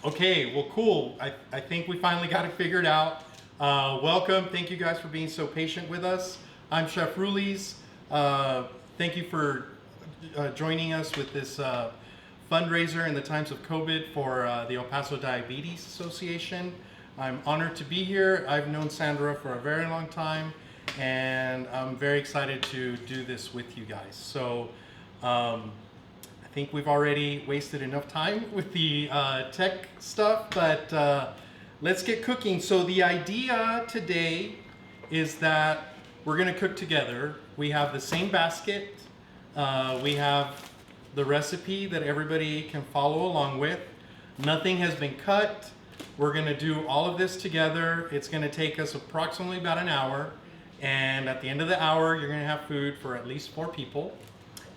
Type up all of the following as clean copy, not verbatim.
Okay, well, cool. I think we finally got it figured out. Welcome. Thank you guys for being so patient with us. I'm Chef Rulis. Thank you for joining us with this fundraiser in the times of COVID for the El Paso Diabetes Association. I'm honored to be here. I've known Sandra for a very long time, and I'm very excited to do this with you guys. So, I think we've already wasted enough time with the tech stuff, but let's get cooking. So the idea today is that we're gonna cook together. We have the same basket. We have the recipe that everybody can follow along with. Nothing has been cut. We're gonna do all of this together. It's gonna take us approximately about an hour. And at the end of the hour, you're gonna have food for at least 4 people.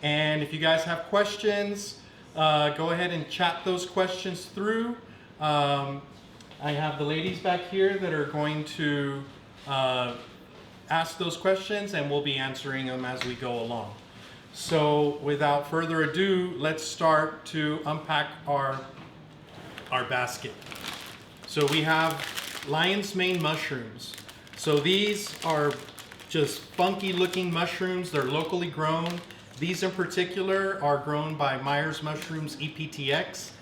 And if you guys have questions, go ahead and chat those questions through. I have the ladies back here that are going to ask those questions, and we'll be answering them as we go along. So without further ado, let's start to unpack our basket. So we have lion's mane mushrooms. So these are just funky looking mushrooms. They're locally grown. These in particular are grown by Myers Mushrooms EPTX.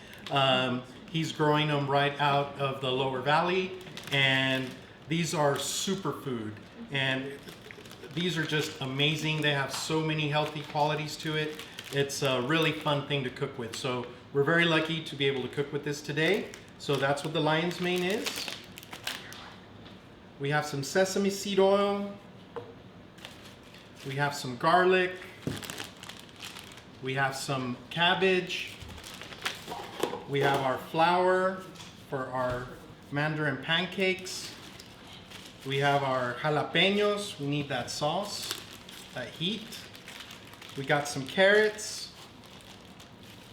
He's growing them right out of the lower valley, and these are superfood. And these are just amazing. They have so many healthy qualities to it. It's a really fun thing to cook with. So we're very lucky to be able to cook with this today. So that's what the lion's mane is. We have some sesame seed oil. We have some garlic. We have some cabbage. We have our flour for our mandarin pancakes. We have our jalapenos. We need that sauce, that heat. We got some carrots.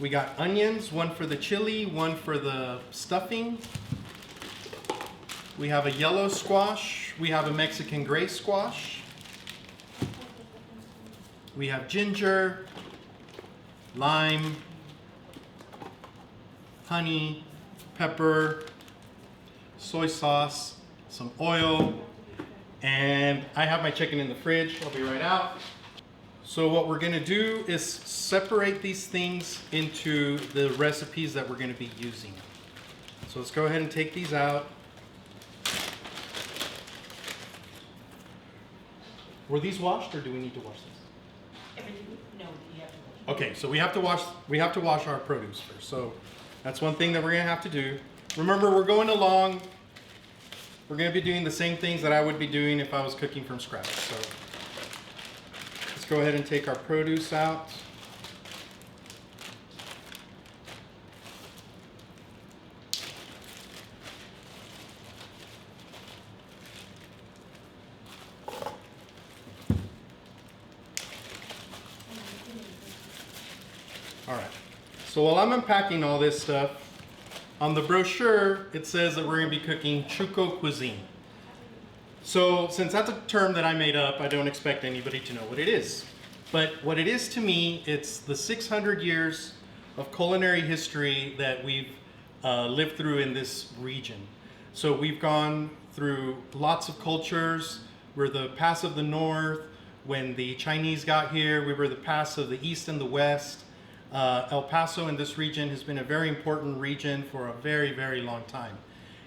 We got onions, one for the chili, one for the stuffing. We have a yellow squash. We have a Mexican gray squash. We have ginger, lime, honey, pepper, soy sauce, some oil, and I have my chicken in the fridge. I'll be right out. So what we're gonna do is separate these things into the recipes that we're gonna be using. So let's go ahead and take these out. Were these washed, or do we need to wash this? No, you have to wash. Okay, so we have to wash our produce first. So that's one thing that we're gonna have to do. Remember, we're going along. We're gonna be doing the same things that I would be doing if I was cooking from scratch. So let's go ahead and take our produce out. All right, so while I'm unpacking all this stuff, on the brochure, it says that we're gonna be cooking Chuco cuisine. So since that's a term that I made up, I don't expect anybody to know what it is. But what it is to me, it's the 600 years of culinary history that we've lived through in this region. So we've gone through lots of cultures. We're the Paso of the North. When the Chinese got here, we were the Paso of the East and the West. El Paso in this region has been a very important region for a very, very long time.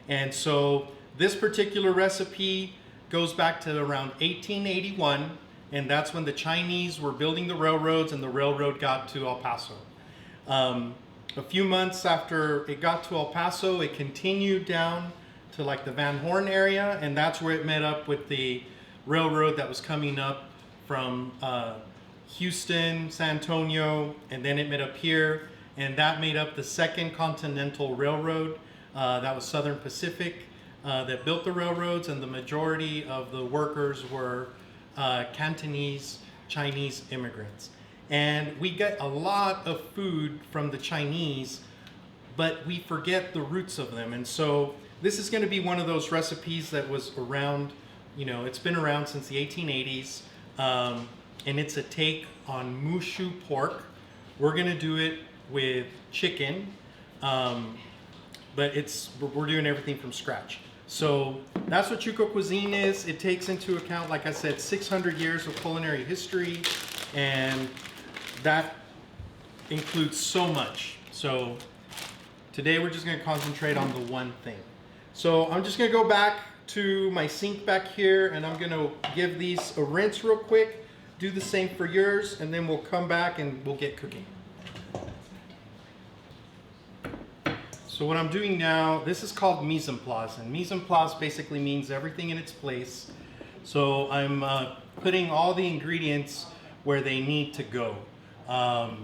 And so this particular recipe goes back to around 1881, and that's when the Chinese were building the railroads and the railroad got to El Paso. A few months after it got to El Paso, it continued down to like the Van Horn area, and that's where it met up with the railroad that was coming up from Houston, San Antonio, and then it met up here, and that made up the Second Continental Railroad. That was Southern Pacific that built the railroads, and the majority of the workers were Cantonese Chinese immigrants. And we get a lot of food from the Chinese, but we forget the roots of them. And so this is going to be one of those recipes that was around, you know, it's been around since the 1880s. And it's a take on mushu pork. We're gonna do it with chicken. but we're doing everything from scratch. So that's what Chuco Cuisine is. It takes into account, like I said, 600 years of culinary history, and that includes so much. So today we're just gonna concentrate on the one thing. So I'm just gonna go back to my sink back here, and I'm gonna give these a rinse real quick, do the same for yours, and then we'll come back and we'll get cooking. So what I'm doing now, this is called mise en place, and mise en place basically means everything in its place. So I'm putting all the ingredients where they need to go. All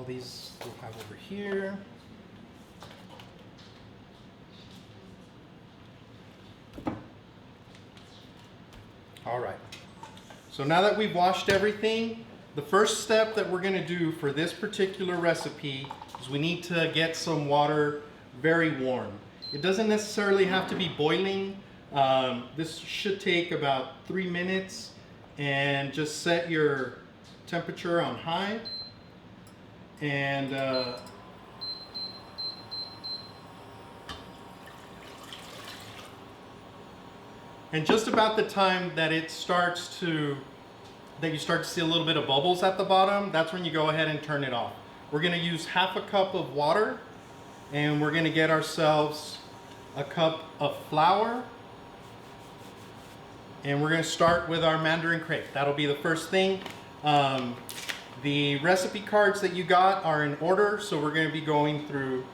these we'll have over here. All right. So now that we've washed everything, the first step that we're going to do for this particular recipe is we need to get some water very warm. It doesn't necessarily have to be boiling. This should take about 3 minutes, and just set your temperature on high. And just about the time that it starts to, that you start to see a little bit of bubbles at the bottom, that's when you go ahead and turn it off. We're gonna use half a cup of water, and we're gonna get ourselves a cup of flour, and we're gonna start with our Mandarin crepe. That'll be the first thing. The recipe cards that you got are in order, so we're gonna be going through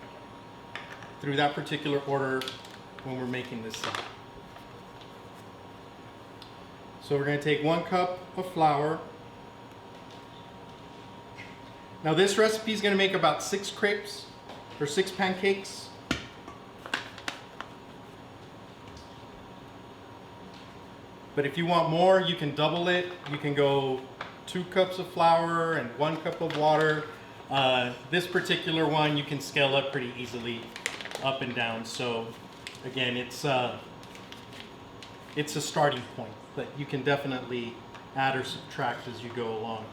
that particular order when we're making this stuff. So we're going to take 1 cup of flour. Now this recipe is going to make about 6 crepes or 6 pancakes. But if you want more, you can double it. You can go 2 cups of flour and 1 cup of water. This particular one you can scale up pretty easily, up and down. So again, it's a starting point, but you can definitely add or subtract as you go along.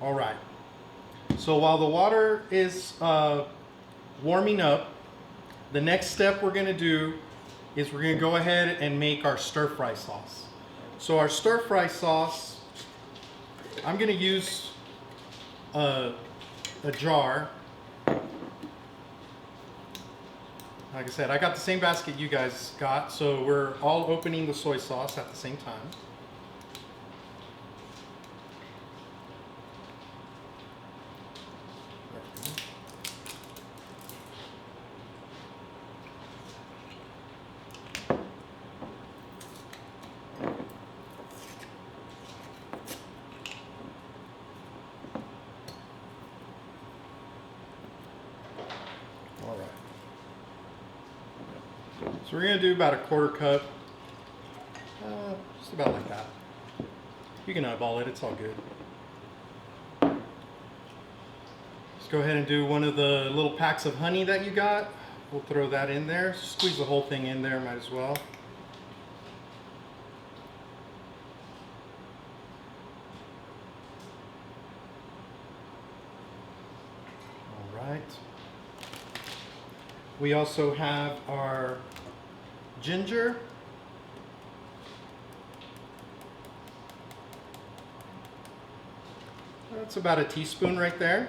All right. So while the water is warming up, the next step we're going to do is we're going to go ahead and make our stir-fry sauce. So our stir-fry sauce, I'm going to use a jar. Like I said, I got the same basket you guys got, so we're all opening the soy sauce at the same time. So we're going to do about a 1/4 cup, just about like that. You can eyeball it, it's all good. Just go ahead and do one of the little packs of honey that you got. We'll throw that in there. Squeeze the whole thing in there, might as well. All right. We also have our ginger. That's about a teaspoon right there.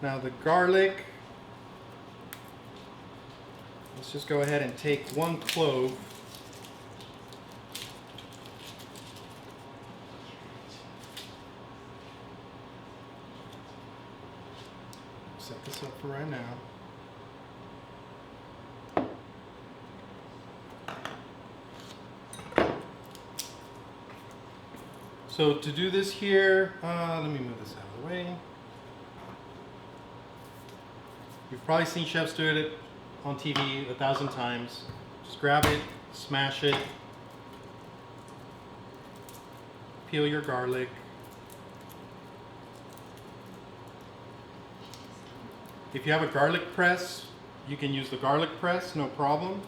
Now the garlic, let's just go ahead and take 1 clove. Set this up for right now. So to do this here, let me move this out of the way. You've probably seen chefs do it on TV 1,000 times. Just grab it, smash it, peel your garlic. If you have a garlic press, you can use the garlic press, no problem.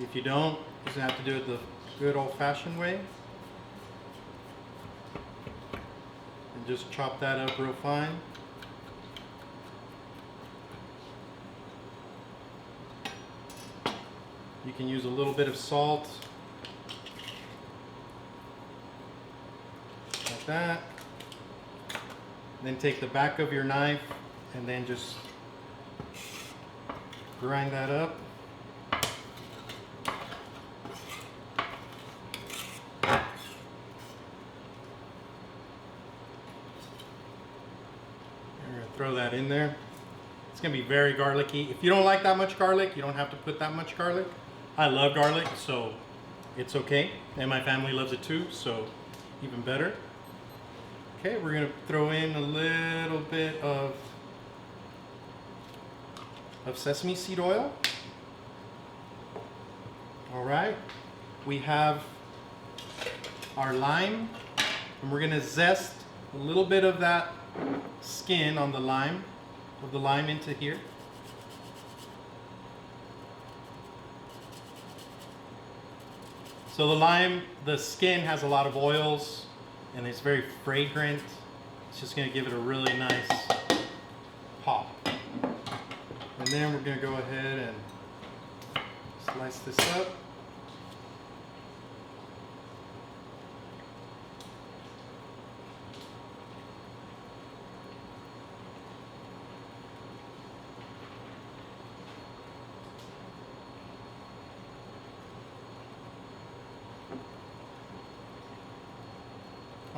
If you don't, you're gonna have to do it the good old-fashioned way. Just chop that up real fine. You can use a little bit of salt. Like that. Then take the back of your knife and then just grind that up. We're gonna throw that in there. It's gonna be very garlicky. If you don't like that much garlic, you don't have to put that much garlic. I love garlic, so it's okay. And my family loves it too, so even better. Okay, we're gonna throw in a little bit of sesame seed oil. All right, we have our lime, and we're gonna zest a little bit of that skin on the lime, into here. So the lime, the skin has a lot of oils and it's very fragrant. It's just gonna give it a really nice pop. And then we're gonna go ahead and slice this up.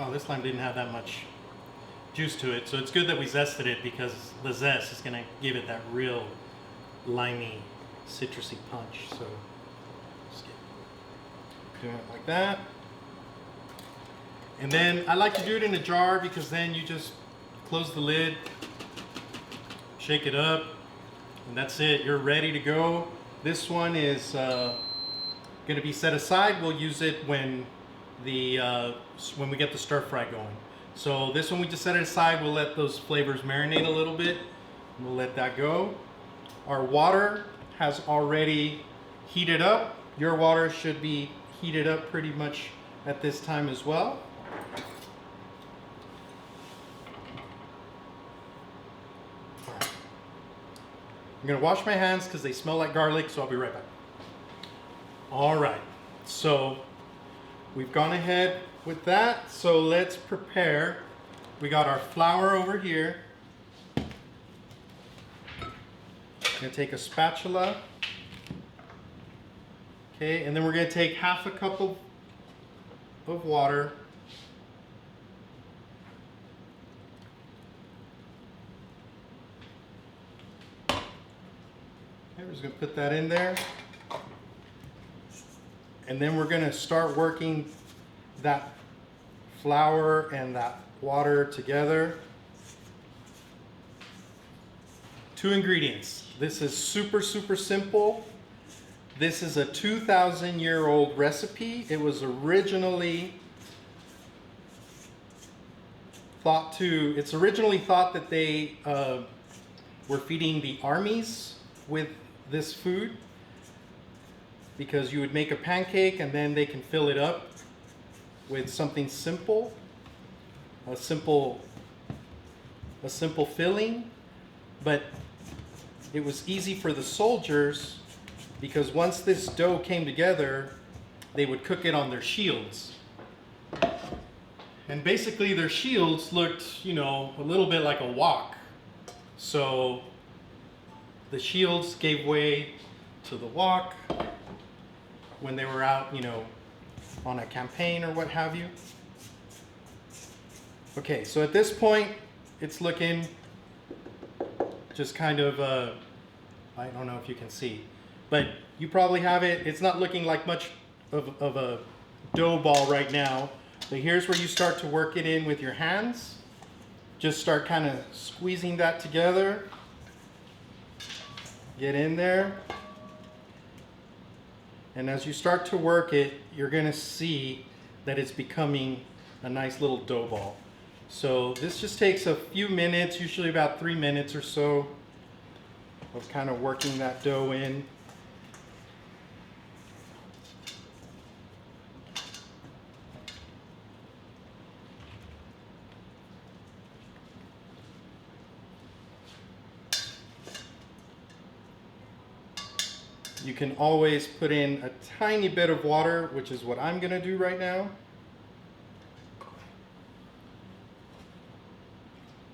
Oh, this lime didn't have that much juice to it, so it's good that we zested it because the zest is going to give it that real limey, citrusy punch. So just doing it like that. And then I like to do it in a jar because then you just close the lid, shake it up, and that's it. You're ready to go. This one is going to be set aside. We'll use it when we get the stir fry going. So this one we just set it aside. We'll let those flavors marinate a little bit. We'll let that go. Our water has already heated up. Your water should be heated up pretty much at this time as well. All right. I'm gonna wash my hands because they smell like garlic, so I'll be right back. All right, so we've gone ahead with that, so let's prepare. We got our flour over here. I'm gonna take a spatula. Okay, and then we're gonna take half a cup of water. Okay, we're just gonna put that in there. And then we're gonna start working that flour and that water together. 2 ingredients. This is super, super simple. This is a 2,000-year-old recipe. It was originally thought that they were feeding the armies with this food, because you would make a pancake and then they can fill it up with something simple, a simple filling. But it was easy for the soldiers because once this dough came together, they would cook it on their shields. And basically their shields looked, a little bit like a wok. So the shields gave way to the wok when they were out, on a campaign or what have you. Okay, so at this point, it's looking just kind of, I don't know if you can see, but you probably have it. It's not looking like much of a dough ball right now, but here's where you start to work it in with your hands. Just start kind of squeezing that together. Get in there. And as you start to work it, you're gonna see that it's becoming a nice little dough ball. So this just takes a few minutes, usually about 3 minutes or so, of kind of working that dough in. You can always put in a tiny bit of water, which is what I'm gonna do right now.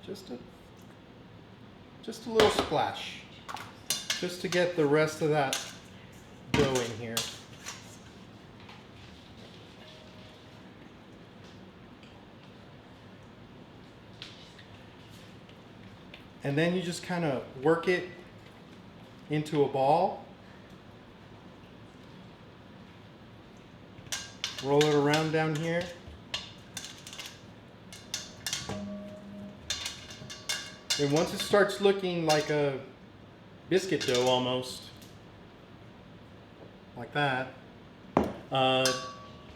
Just a little splash, just to get the rest of that dough in here. And then you just kind of work it into a ball. Roll it around down here. And once it starts looking like a biscuit dough almost, like that,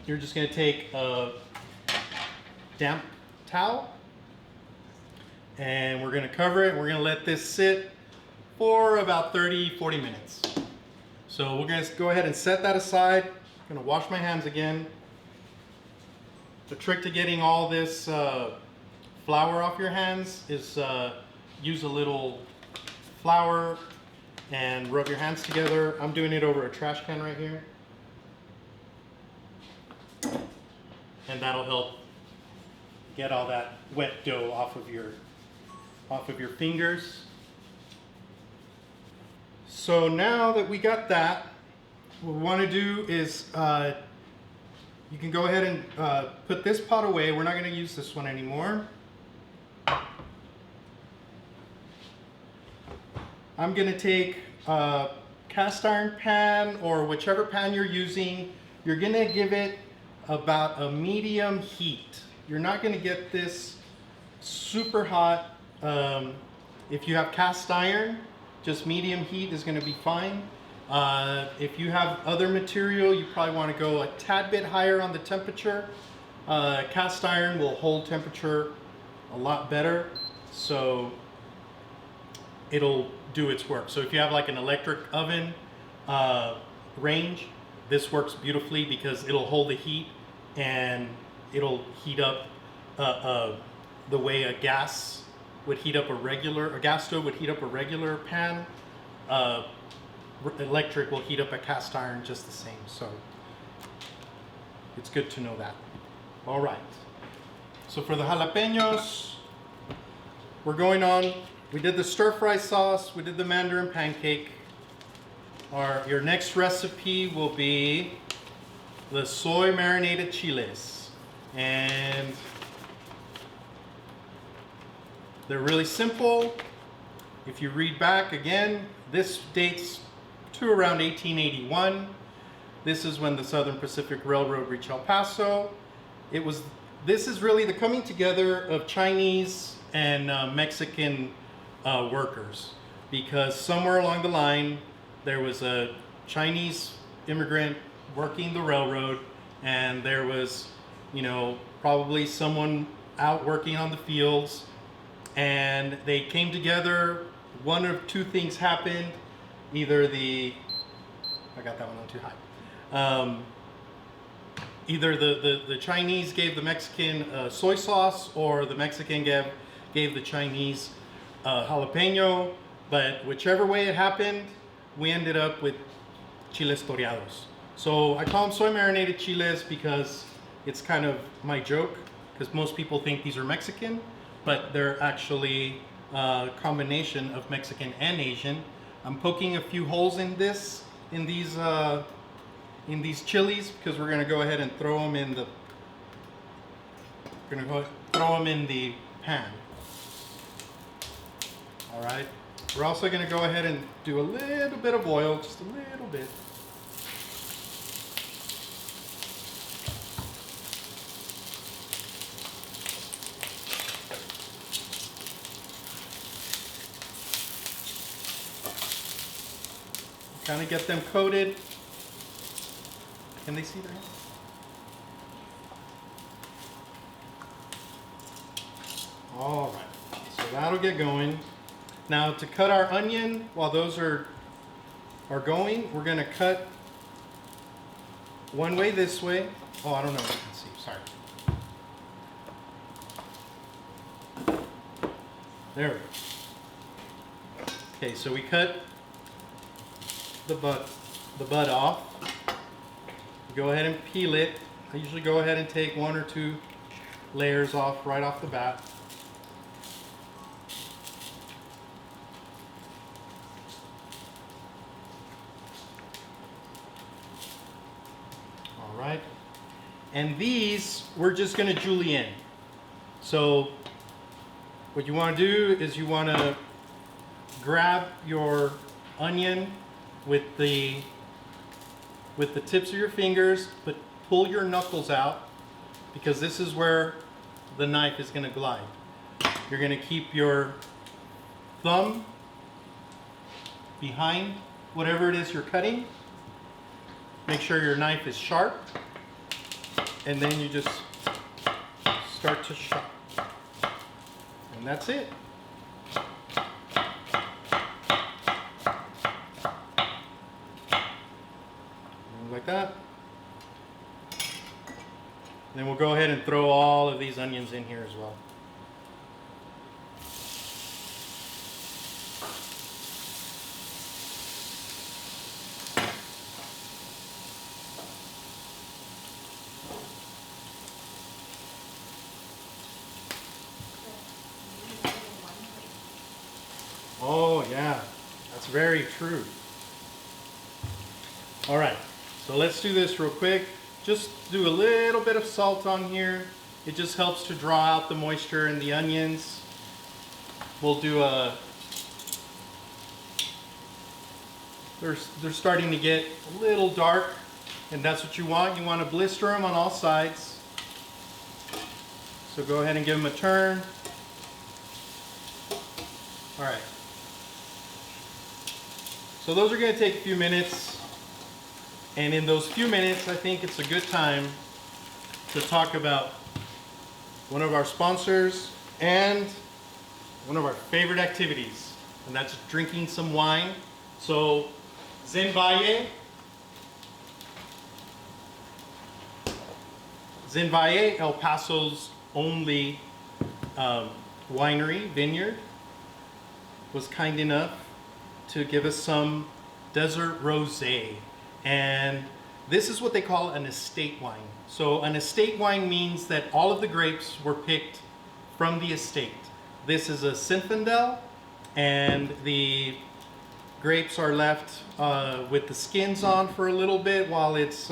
you're just going to take a damp towel and we're going to cover it. We're going to let this sit for about 30-40 minutes. So we're going to go ahead and set that aside. I'm going to wash my hands again. The trick to getting all this flour off your hands is use a little flour and rub your hands together. I'm doing it over a trash can right here. And that'll help get all that wet dough off of your fingers. So now that we got that, what we want to do is you can go ahead and put this pot away. We're not going to use this one anymore. I'm going to take a cast iron pan or whichever pan you're using. You're going to give it about a medium heat. You're not going to get this super hot. If you have cast iron, just medium heat is going to be fine. If you have other material, you probably want to go a tad bit higher on the temperature. Cast iron will hold temperature a lot better, so it'll do its work. So if you have like an electric oven range, this works beautifully because it'll hold the heat and it'll heat up the way a gas would heat up a gas stove would heat up a regular pan. Electric will heat up a cast iron just the same. So it's good to know that. All right. So for the jalapenos, we're going on. We did the stir fry sauce. We did the mandarin pancake. Your next recipe will be the soy marinated chiles. And they're really simple. If you read back again, this dates to around 1881. This is when the Southern Pacific Railroad reached El Paso. This is really the coming together of Chinese and Mexican workers, because somewhere along the line there was a Chinese immigrant working the railroad, and there was, probably someone out working on the fields, and they came together. One of two things happened. Either I got that one on too high. Either the Chinese gave the Mexican soy sauce, or the Mexican gave the Chinese jalapeno. But whichever way it happened, we ended up with chiles toreados. So I call them soy marinated chiles because it's kind of my joke, because most people think these are Mexican, but they're actually a combination of Mexican and Asian. I'm poking a few holes in these chilies because we're gonna go ahead and throw them in the pan. All right. We're also gonna go ahead and do a little bit of oil, just a little bit. Kind of get them coated. Can they see that? All right, so that'll get going. Now to cut our onion, while those are going, we're gonna cut one way this way. Oh, I don't know if you can see, sorry. There we go. Okay, so we cut the butt the bud off. Go ahead and peel it. I usually go ahead and take 1 or 2 layers off right off the bat. All right. And these, we're just going to julienne. So what you want to do is you want to grab your onion with the tips of your fingers, but pull your knuckles out, because this is where the knife is going to glide. You're going to keep your thumb behind whatever it is you're cutting. Make sure your knife is sharp, and then you just start to chop. And that's it. Like that. Then we'll go ahead and throw all of these onions in here as well. Oh yeah, that's very true. All right. So let's do this real quick. Just do a little bit of salt on here. It just helps to draw out the moisture in the onions. We'll do a... They're starting to get a little dark, and that's what you want. You want to blister them on all sides. So go ahead and give them a turn. All right. So those are going to take a few minutes. And in those few minutes, I think it's a good time to talk about one of our sponsors and one of our favorite activities, and that's drinking some wine. So, Zen Valle, El Paso's only winery, vineyard, was kind enough to give us some desert rosé. And this is what they call an estate wine. So an estate wine means that all of the grapes were picked from the estate. This is a Zinfandel, and the grapes are left with the skins on for a little bit while it's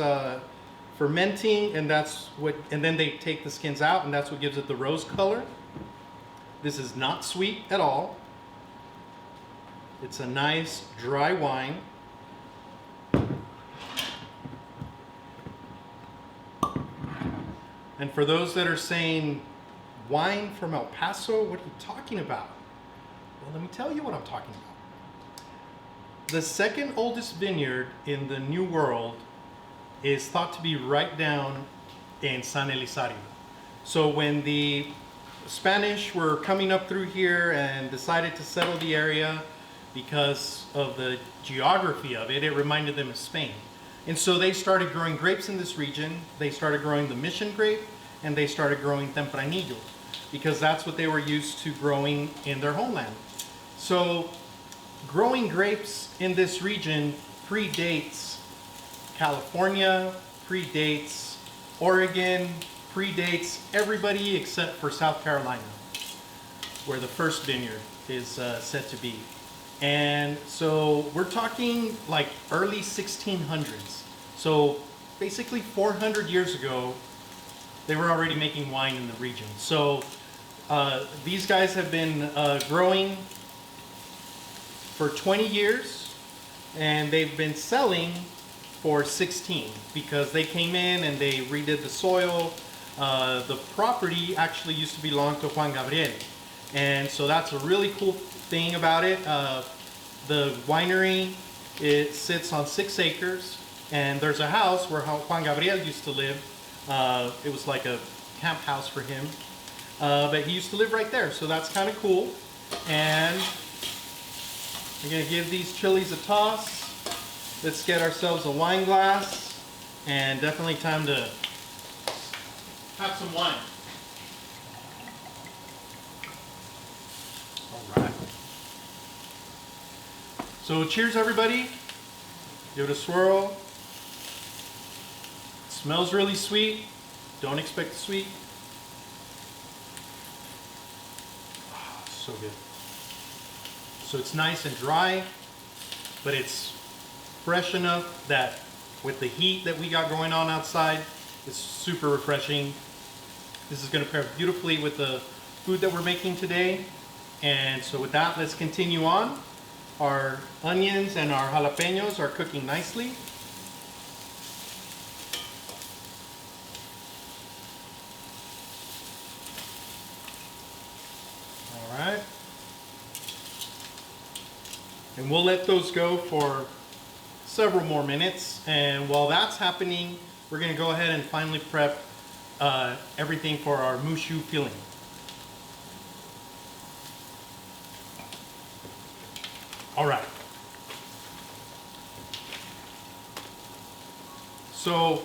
fermenting, and then they take the skins out, and that's what gives it the rose color. This is not sweet at all. It's a nice dry wine. And for those that are saying, wine from El Paso, what are you talking about? Well, let me tell you what I'm talking about. The second oldest vineyard in the New World is thought to be right down in San Elizario. So when the Spanish were coming up through here and decided to settle the area, because of the geography of it, it reminded them of Spain. And so they started growing grapes in this region. They started growing the Mission grape, and they started growing Tempranillo, because that's what they were used to growing in their homeland. So growing grapes in this region predates California, predates Oregon, predates everybody except for South Carolina, where the first vineyard is said to be. And so we're talking like early 1600s. So basically 400 years ago, they were already making wine in the region. So these guys have been growing for 20 years, and they've been selling for 16, because they came in and they redid the soil. The property actually used to belong to Juan Gabriel. And so that's a really cool thing about it. The winery, it sits on 6 acres, and there's a house where Juan Gabriel used to live. It was like a camp house for him, but he used to live right there, so that's kind of cool. And we're gonna give these chilies a toss. Let's get ourselves a wine glass, and definitely time to have some wine. All right. So cheers, everybody. Give it a swirl. Smells really sweet. Don't expect the sweet. Oh, so good. So it's nice and dry, but it's fresh enough that with the heat that we got going on outside, it's super refreshing. This is going to pair beautifully with the food that we're making today. And so with that, let's continue on. Our onions and our jalapenos are cooking nicely. All right. And we'll let those go for several more minutes. And while that's happening, we're going to go ahead and finally prep everything for our mushu filling. All right. So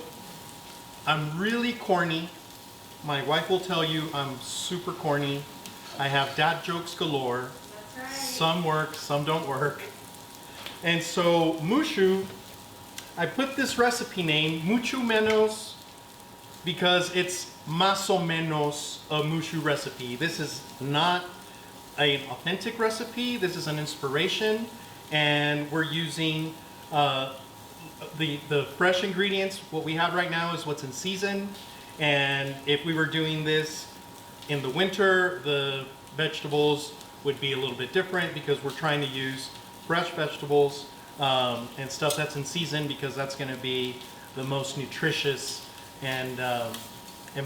I'm really corny. My wife will tell you I'm super corny. I have dad jokes galore. That's right. Some work, some don't work. And so mushu, I put this recipe name, mucho menos, because it's más o menos a mushu recipe. This is not an authentic recipe. This is an inspiration, and we're using the fresh ingredients. What we have right now is what's in season, and if we were doing this in the winter, the vegetables would be a little bit different because we're trying to use fresh vegetables and stuff that's in season, because that's going to be the most nutritious and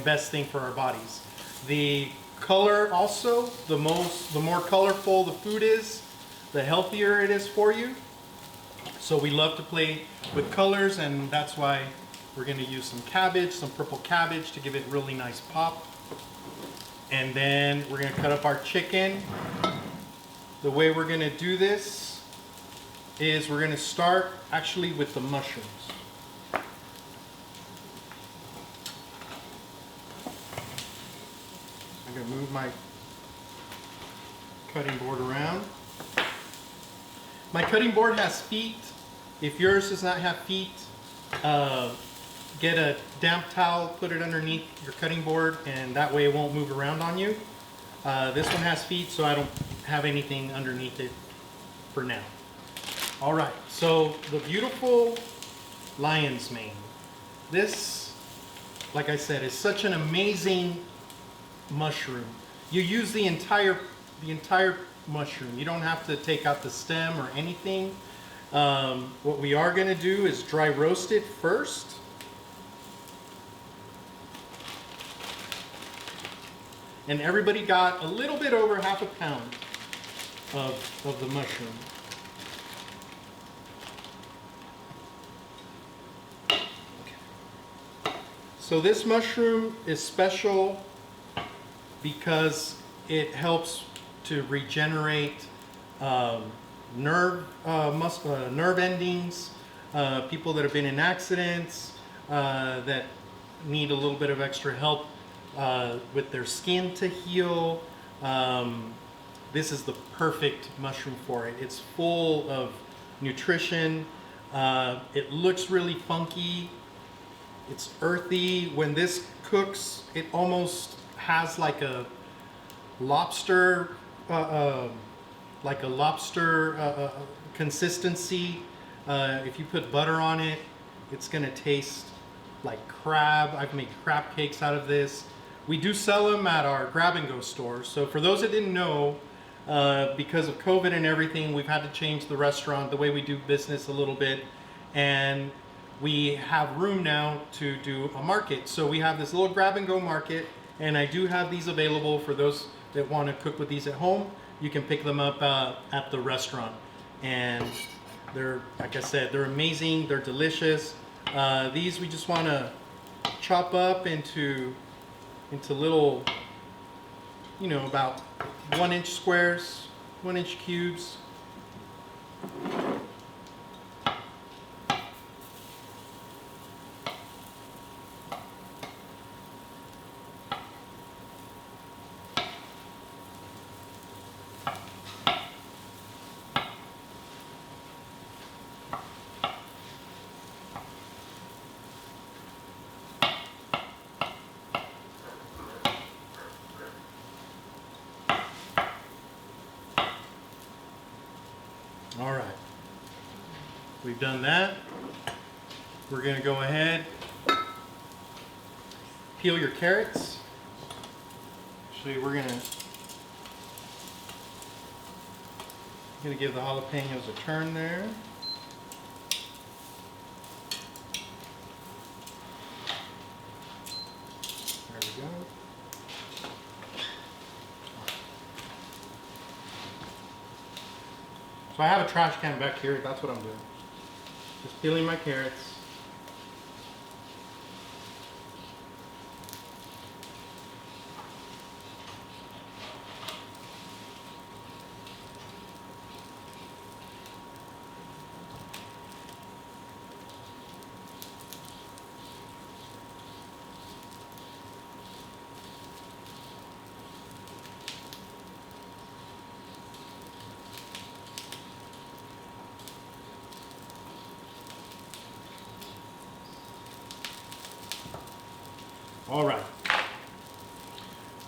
best thing for our bodies. The color also, the more colorful the food is, the healthier it is for you. So we love to play with colors, and that's why we're going to use some cabbage, some purple cabbage, to give it really nice pop. And then we're going to cut up our chicken. The way we're going to do this is we're going to start actually with the mushrooms. I'm going to move my cutting board around. My cutting board has feet. If yours does not have feet, get a damp towel, put it underneath your cutting board, and that way it won't move around on you. This one has feet, so I don't have anything underneath it for now. All right, so the beautiful lion's mane. This, like I said, is such an amazing mushroom. You use the entire mushroom. You don't have to take out the stem or anything. What we are going to do is dry roast it first. And everybody got a little bit over half a pound of the mushroom. So this mushroom is special because it helps to regenerate nerve endings, people that have been in accidents, that need a little bit of extra help with their skin to heal. This is the perfect mushroom for it. It's full of nutrition. It looks really funky. It's earthy. When this cooks, it almost has like a lobster consistency. If you put butter on it, it's gonna taste like crab. I've made crab cakes out of this. We do sell them at our grab-and-go stores. So for those that didn't know, because of COVID and everything, we've had to change the restaurant, the way we do business a little bit. And we have room now to do a market. So we have this little grab-and-go market, and I do have these available for those that want to cook with these at home. You can pick them up at the restaurant. And they're, like I said, they're amazing, they're delicious. These we just want to chop up into little, about 1 inch squares, 1 inch cubes. We've done that. We're gonna go ahead, peel your carrots. Actually, we're gonna give the jalapenos a turn there. There we go. So I have a trash can back here. That's what I'm doing. Just peeling my carrots. All right.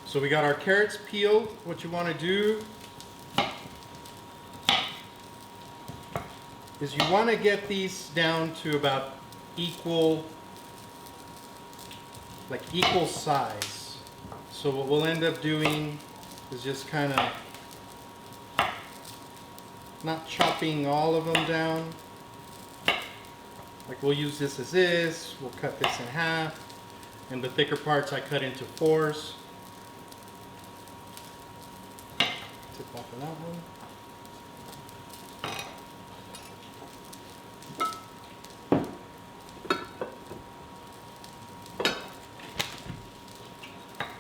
So we got our carrots peeled. What you want to do is you want to get these down to about equal size. So what we'll end up doing is just kind of not chopping all of them down. Like we'll use this as is. We'll cut this in half. And the thicker parts I cut into 4s. Tip off of that one.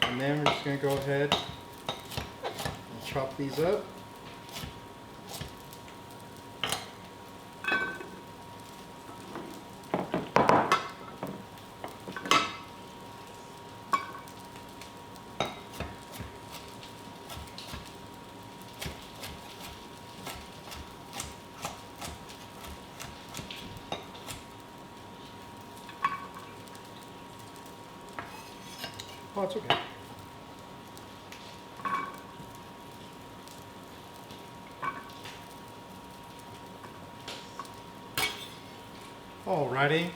And then we're just going to go ahead and chop these up. Oh, it's okay. Alrighty.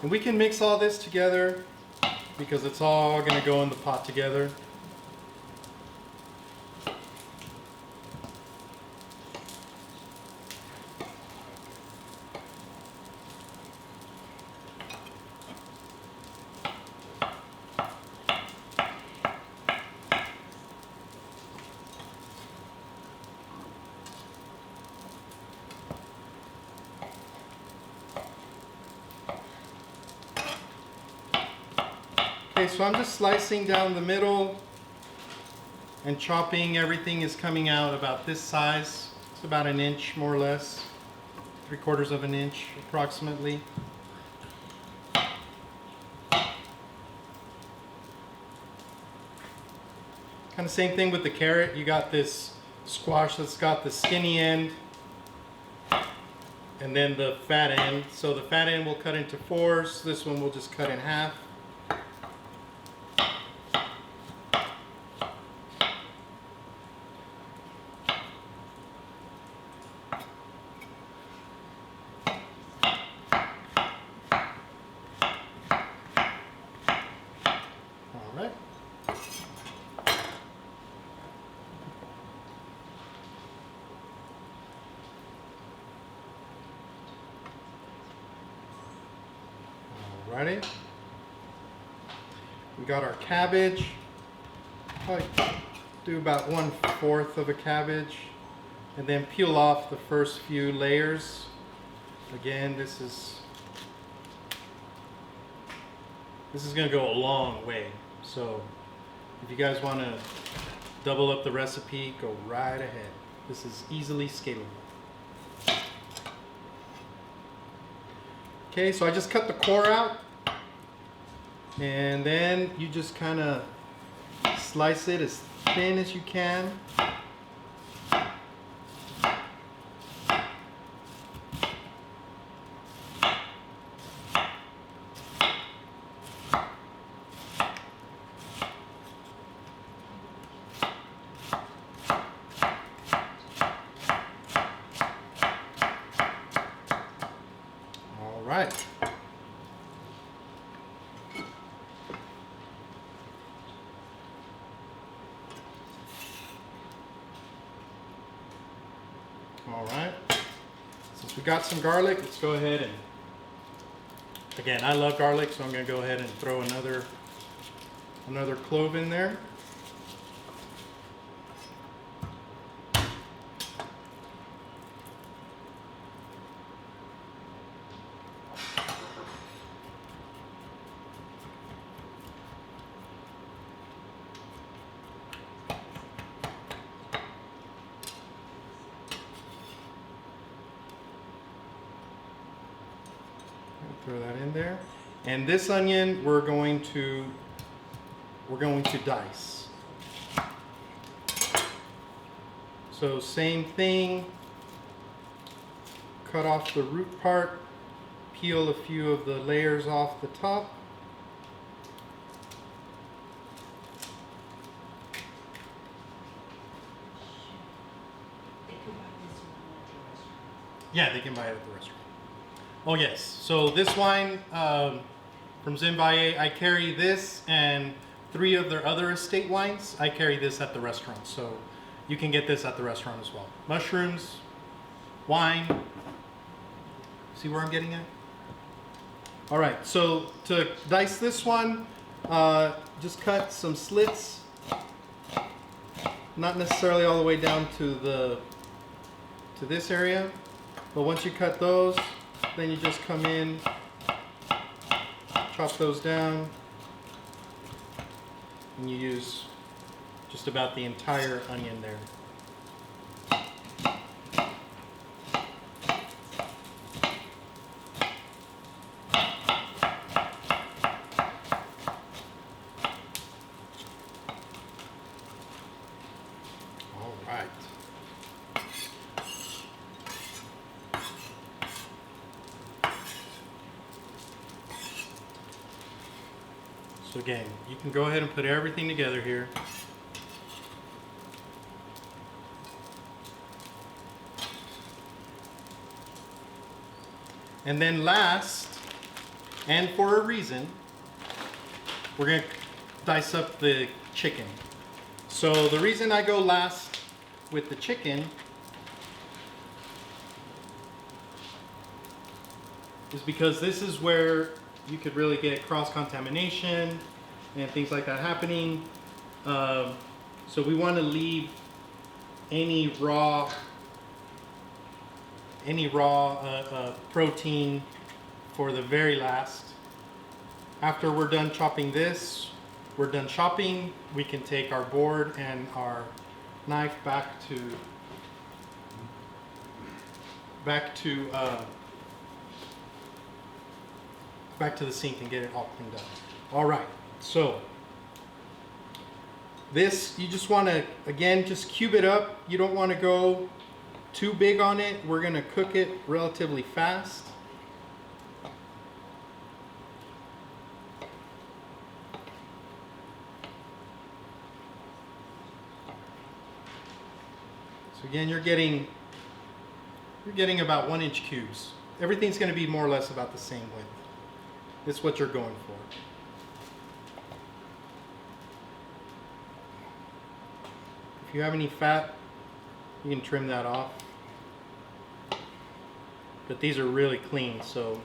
And we can mix all this together because it's all going to go in the pot together. Okay, so I'm just slicing down the middle and chopping. Everything is coming out about this size. It's about an inch more or less, 3/4 of an inch approximately. Kind of same thing with the carrot. You got this squash that's got the skinny end and then the fat end. So the fat end will cut into 4s. This one will just cut in half. Alrighty. We got our cabbage. Probably do about 1/4 of a cabbage. And then peel off the first few layers. Again, this is going to go a long way. So if you guys want to double up the recipe, go right ahead. This is easily scalable. Okay, so I just cut the core out. And then you just kind of slice it as thin as you can. All right. Since we got some garlic, let's go ahead and, again, I love garlic, so I'm going to go ahead and throw another clove in there. Throw that in there. And this onion we're going to dice. So same thing. Cut off the root part, peel a few of the layers off the top. They could buy this one at the restaurant. Yeah, they can buy it at the restaurant. Oh yes, so this wine from Zimbaye, I carry this and 3 of their other estate wines. I carry this at the restaurant, so you can get this at the restaurant as well. Mushrooms, wine. See where I'm getting at? All right, so to dice this one, just cut some slits. Not necessarily all the way down to this area, but once you cut those, then you just come in, chop those down, and you use just about the entire onion there. All right. So again, you can go ahead and put everything together here. And then last, and for a reason, we're going to dice up the chicken. So the reason I go last with the chicken is because this is where you could really get cross-contamination and things like that happening. So we want to leave any raw protein for the very last. After we're done chopping this, we're done chopping, we can take our board and our knife back to the sink and get it all cleaned up. All right, so this, you just want to, again, just cube it up. You don't want to go too big on it. We're going to cook it relatively fast. So again, you're getting about 1-inch cubes. Everything's going to be more or less about the same width. It's what you're going for. If you have any fat, you can trim that off. But these are really clean, so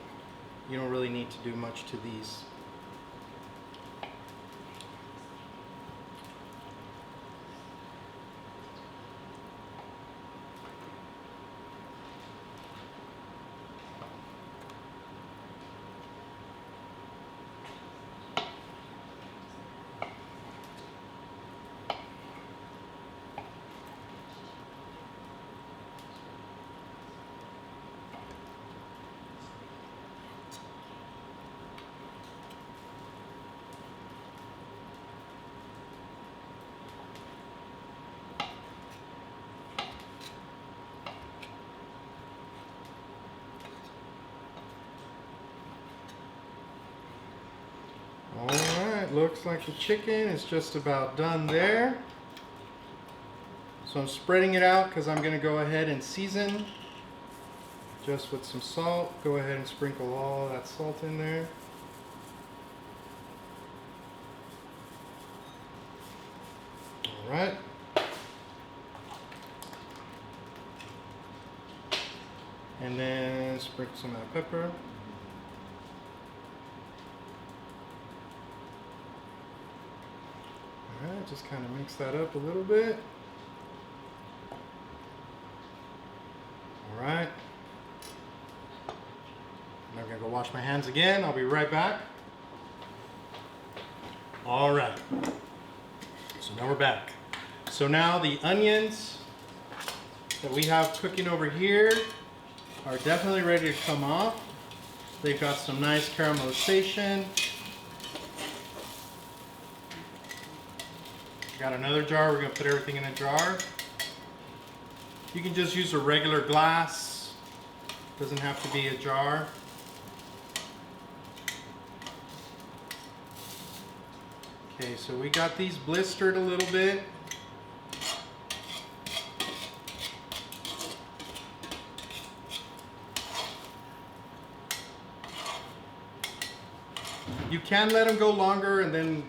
you don't really need to do much to these. Alright, looks like the chicken is just about done there. So I'm spreading it out because I'm going to go ahead and season just with some salt. Go ahead and sprinkle all that salt in there. Alright. And then sprinkle some of that pepper. Alright, just kind of mix that up a little bit. Alright. I'm gonna go wash my hands again. I'll be right back. Alright. So now we're back. So now the onions that we have cooking over here are definitely ready to come off. They've got some nice caramelization. Got another jar. We're going to put everything in a jar. You can just use a regular glass. Doesn't have to be a jar. Okay, so we got these blistered a little bit. You can let them go longer and then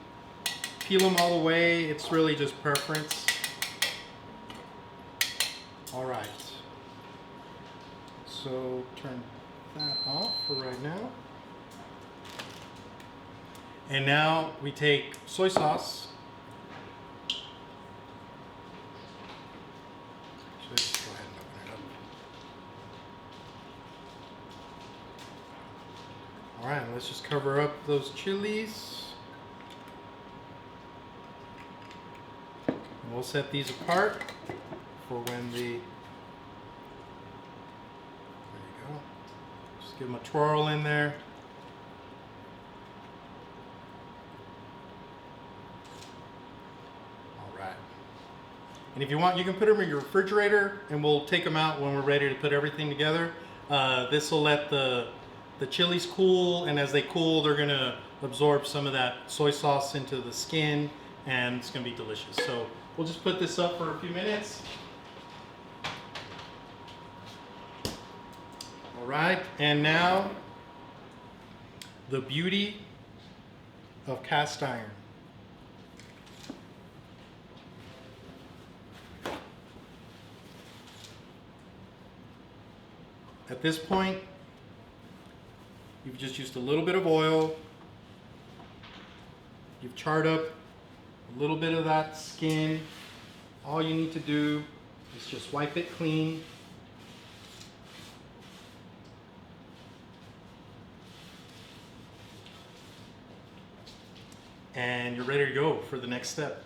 peel them all the way. It's really just preference. All right. So turn that off for right now. And now we take soy sauce. Just go ahead and open it up. All right, let's just cover up those chilies. And we'll set these apart for when the, there you go. Just give them a twirl in there. And if you want, you can put them in your refrigerator and we'll take them out when we're ready to put everything together. This will let the chilies cool, and as they cool, they're gonna absorb some of that soy sauce into the skin, and it's gonna be delicious. So we'll just put this up for a few minutes. All right, and now the beauty of cast iron. At this point, you've just used a little bit of oil. You've charred up a little bit of that skin. All you need to do is just wipe it clean. And you're ready to go for the next step.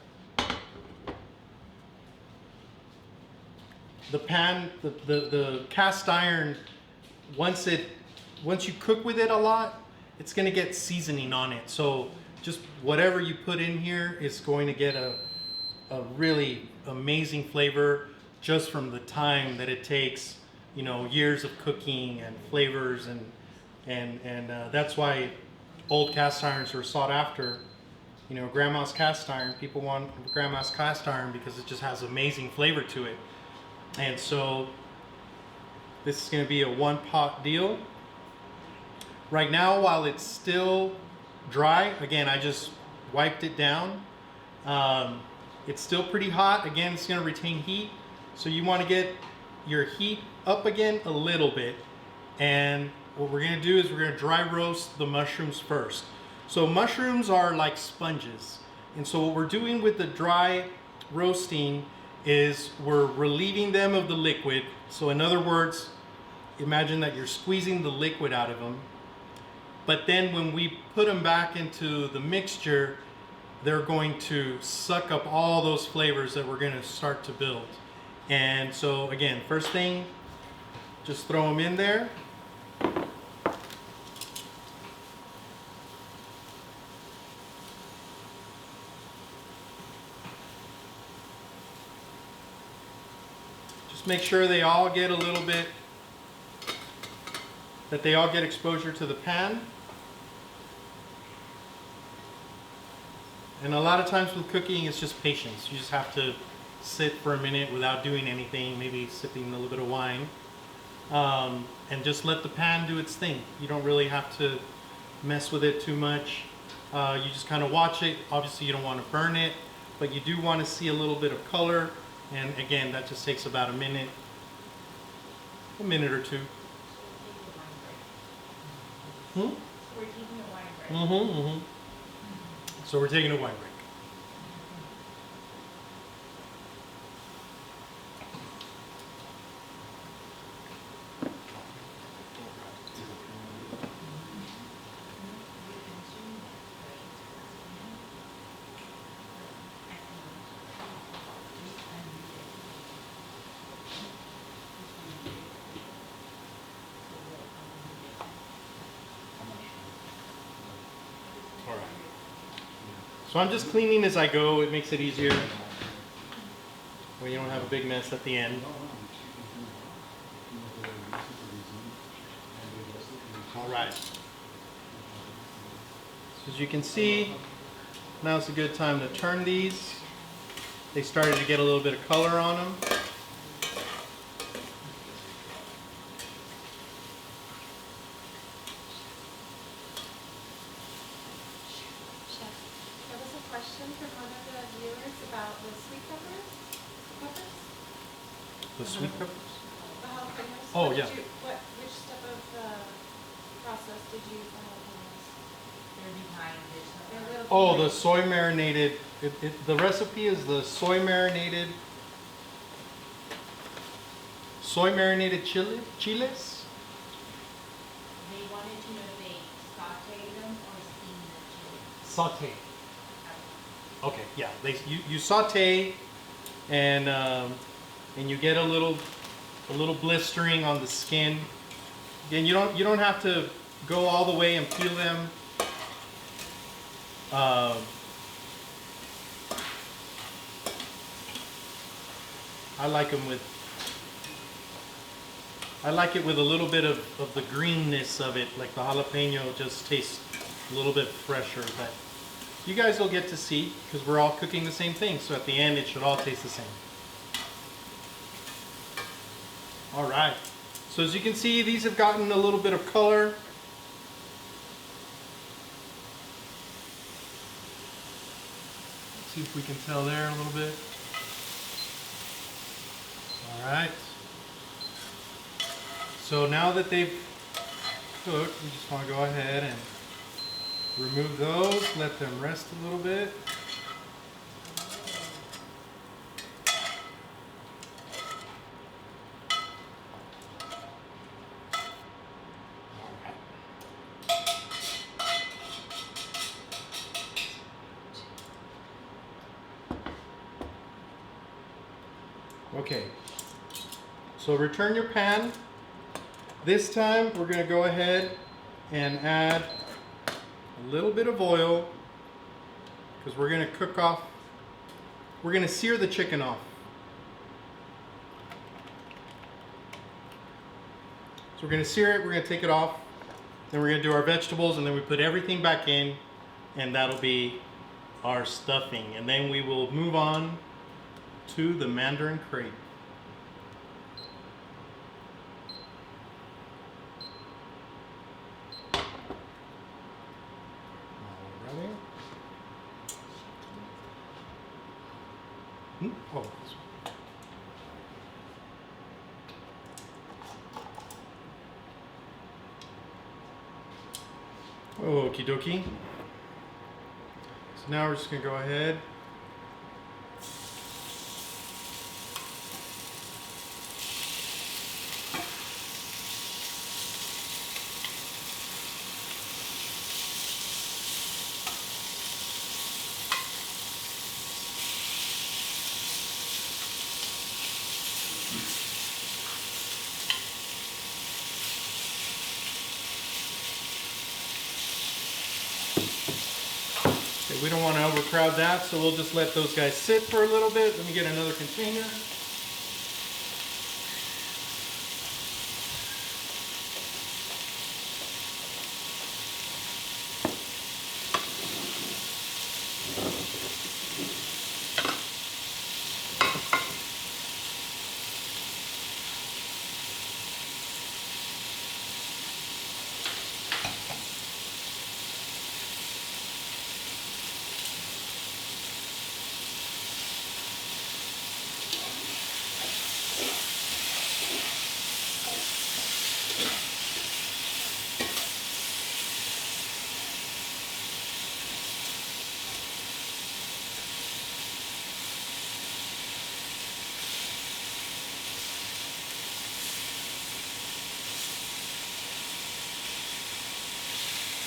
The pan, the cast iron, once you cook with it a lot, it's gonna get seasoning on it. So just whatever you put in here is going to get a really amazing flavor just from the time that it takes, you know, years of cooking and flavors, and that's why old cast irons are sought after. You know, grandma's cast iron, people want grandma's cast iron because it just has amazing flavor to it. And so this is going to be a one pot deal. Right now, while it's still dry, again, I just wiped it down. It's still pretty hot. Again, it's going to retain heat. So you want to get your heat up again a little bit. And what we're going to do is we're going to dry roast the mushrooms first. So mushrooms are like sponges. And so what we're doing with the dry roasting is we're relieving them of the liquid. So in other words, imagine that you're squeezing the liquid out of them. But then when we put them back into the mixture, they're going to suck up all those flavors that we're going to start to build. And so again, first thing, just throw them in there. Make sure they all get a little bit, that they all get exposure to the pan. And a lot of times with cooking, it's just patience. You just have to sit for a minute without doing anything, maybe sipping a little bit of wine, and just let the pan do its thing. You don't really have to mess with it too much. You just kind of watch it. Obviously, you don't want to burn it, but you do want to see a little bit of color. And again, that just takes about a minute or two. Hmm? We're taking a wine break. Mm-hmm, mm-hmm. So we're taking a wine break. All right. So I'm just cleaning as I go. It makes it easier when you don't have a big mess at the end. All right. So as you can see, now's a good time to turn these. They started to get a little bit of color on them. Chef, there was a question from one of the viewers about the sweet peppers. The sweet peppers. The jalapenos. Oh, What yeah. did which step of the process did you use the jalapenos? They're behind this. They're a little Oh, the behind. soy marinated. The recipe is the soy marinated chiles. They wanted to know if they sauteed them or steamed the chili. Saute. Okay, yeah. You saute, and you get a little blistering on the skin. Again, you don't have to go all the way and peel them. I like it with a little bit of the greenness of it, like the jalapeno just tastes a little bit fresher. But you guys will get to see, because we're all cooking the same thing, so at the end it should all taste the same. All right, so as you can see, these have gotten a little bit of color. Let's see if we can tell there a little bit. All right. So now that they've cooked, we just want to go ahead and remove those, let them rest a little bit. Okay, so return your pan. This time we're going to go ahead and add a little bit of oil, because we're going to we're going to sear the chicken off. So we're going to sear it, we're going to take it off, then we're going to do our vegetables, and then we put everything back in, and that'll be our stuffing. And then we will move on to the Mandarin crepe. Alrighty. Oh, this one. Okie dokie. So now we're just going to go ahead. Okay, we don't want to overcrowd that, so we'll just let those guys sit for a little bit. Let me get another container.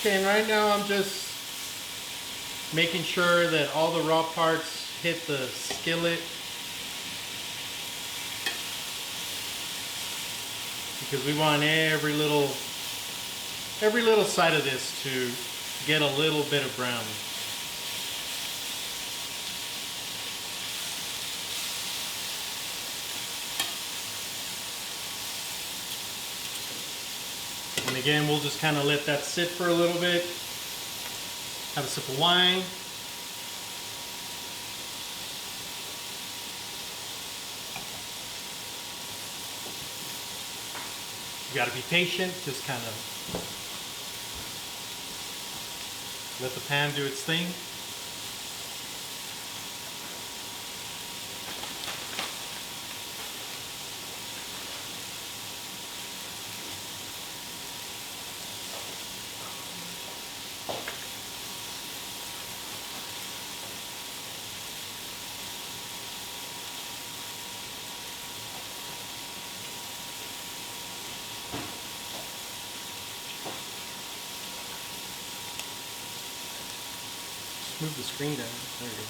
Okay, and right now I'm just making sure that all the raw parts hit the skillet, because we want every little side of this to get a little bit of brown. And again, we'll just kind of let that sit for a little bit. Have a sip of wine. You got to be patient, just kind of let the pan do its thing. Move the screen down. There you go.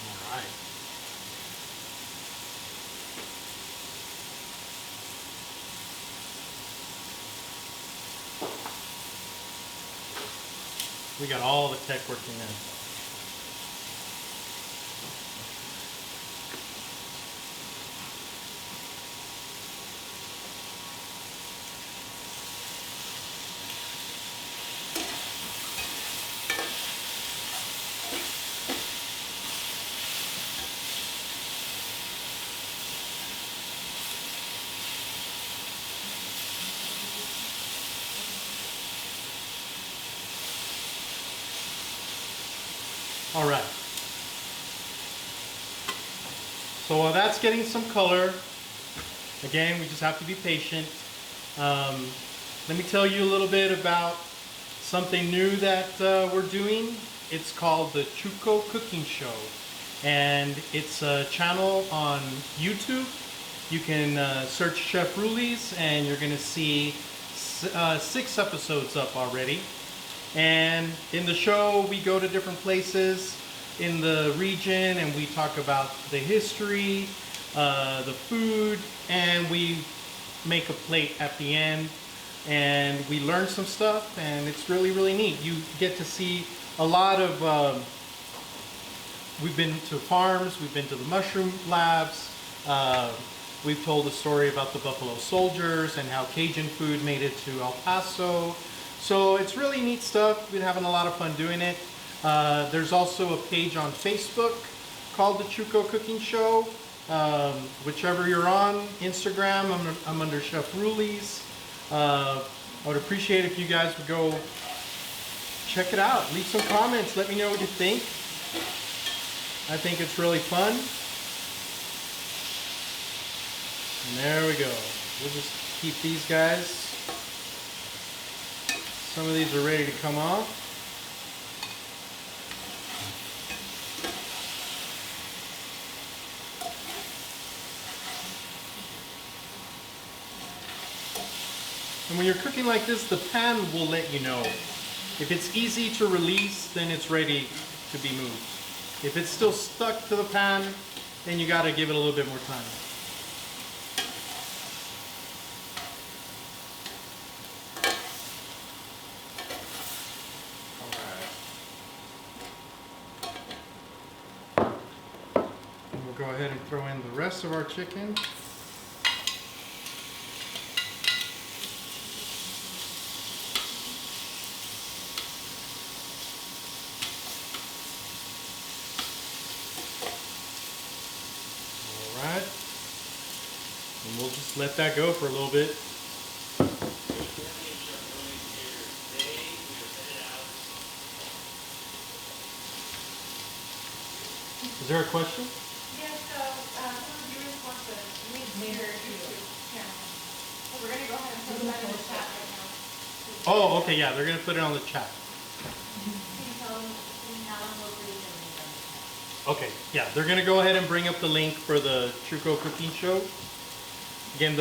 All right. We got all the tech working now. All right. So while that's getting some color, again, we just have to be patient. Let me tell you a little bit about something new that we're doing. It's called the Chuco Cooking Show, and it's a channel on YouTube. You can search Chef Rulis, and you're going to see 6 episodes up already. And in the show, we go to different places in the region and we talk about the history, the food, and we make a plate at the end. And we learn some stuff, and it's really, really neat. You get to see a lot of, we've been to farms, we've been to the mushroom labs, we've told a story about the Buffalo Soldiers and how Cajun food made it to El Paso. So it's really neat stuff. We've been having a lot of fun doing it. There's also a page on Facebook called the Chuco Cooking Show. Whichever you're on, Instagram, I'm under Chef Rulis. I would appreciate if you guys would go check it out. Leave some comments. Let me know what you think. I think it's really fun. And there we go. We'll just keep these guys. Some of these are ready to come off. And when you're cooking like this, the pan will let you know. If it's easy to release, then it's ready to be moved. If it's still stuck to the pan, then you got to give it a little bit more time. Go ahead and throw in the rest of our chicken. All right. And we'll just let that go for a little bit. Is there a question? We're going to go ahead and put that in the chat right now. Oh, okay, yeah, they're going to put it on the chat. Can you tell them we're reading Okay, yeah, they're gonna go ahead and bring up the link for the Chuco cooking show. Again,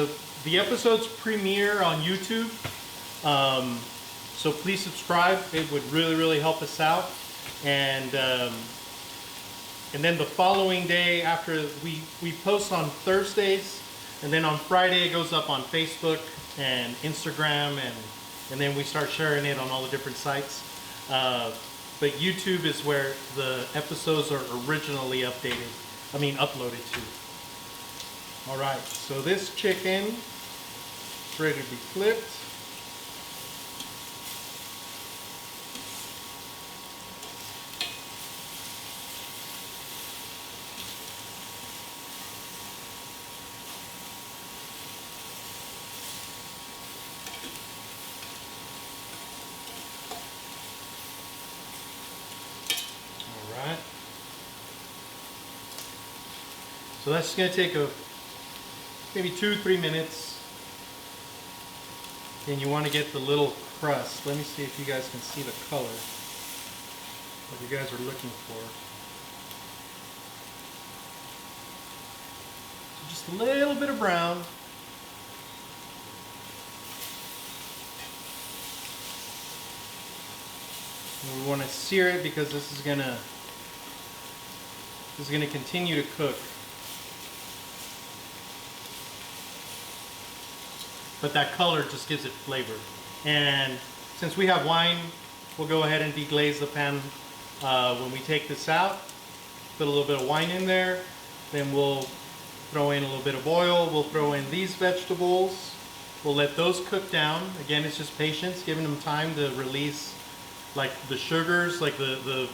the episodes premiere on YouTube, so please subscribe. It would really help us out. And then the following day, after we post on Thursdays, and then on Friday it goes up on Facebook and Instagram, and then we start sharing it on all the different sites. But YouTube is where the episodes are originally uploaded to. All right, so this chicken is ready to be flipped. All right. So that's going to take maybe 2-3 minutes. And you want to get the little crust. Let me see if you guys can see the color that you guys are looking for. So just a little bit of brown. And we want to sear it because this is gonna continue to cook. But that color just gives it flavor. And since we have wine, we'll go ahead and deglaze the pan when we take this out. Put a little bit of wine in there. Then we'll throw in a little bit of oil. We'll throw in these vegetables. We'll let those cook down. Again, it's just patience, giving them time to release like the sugars, like the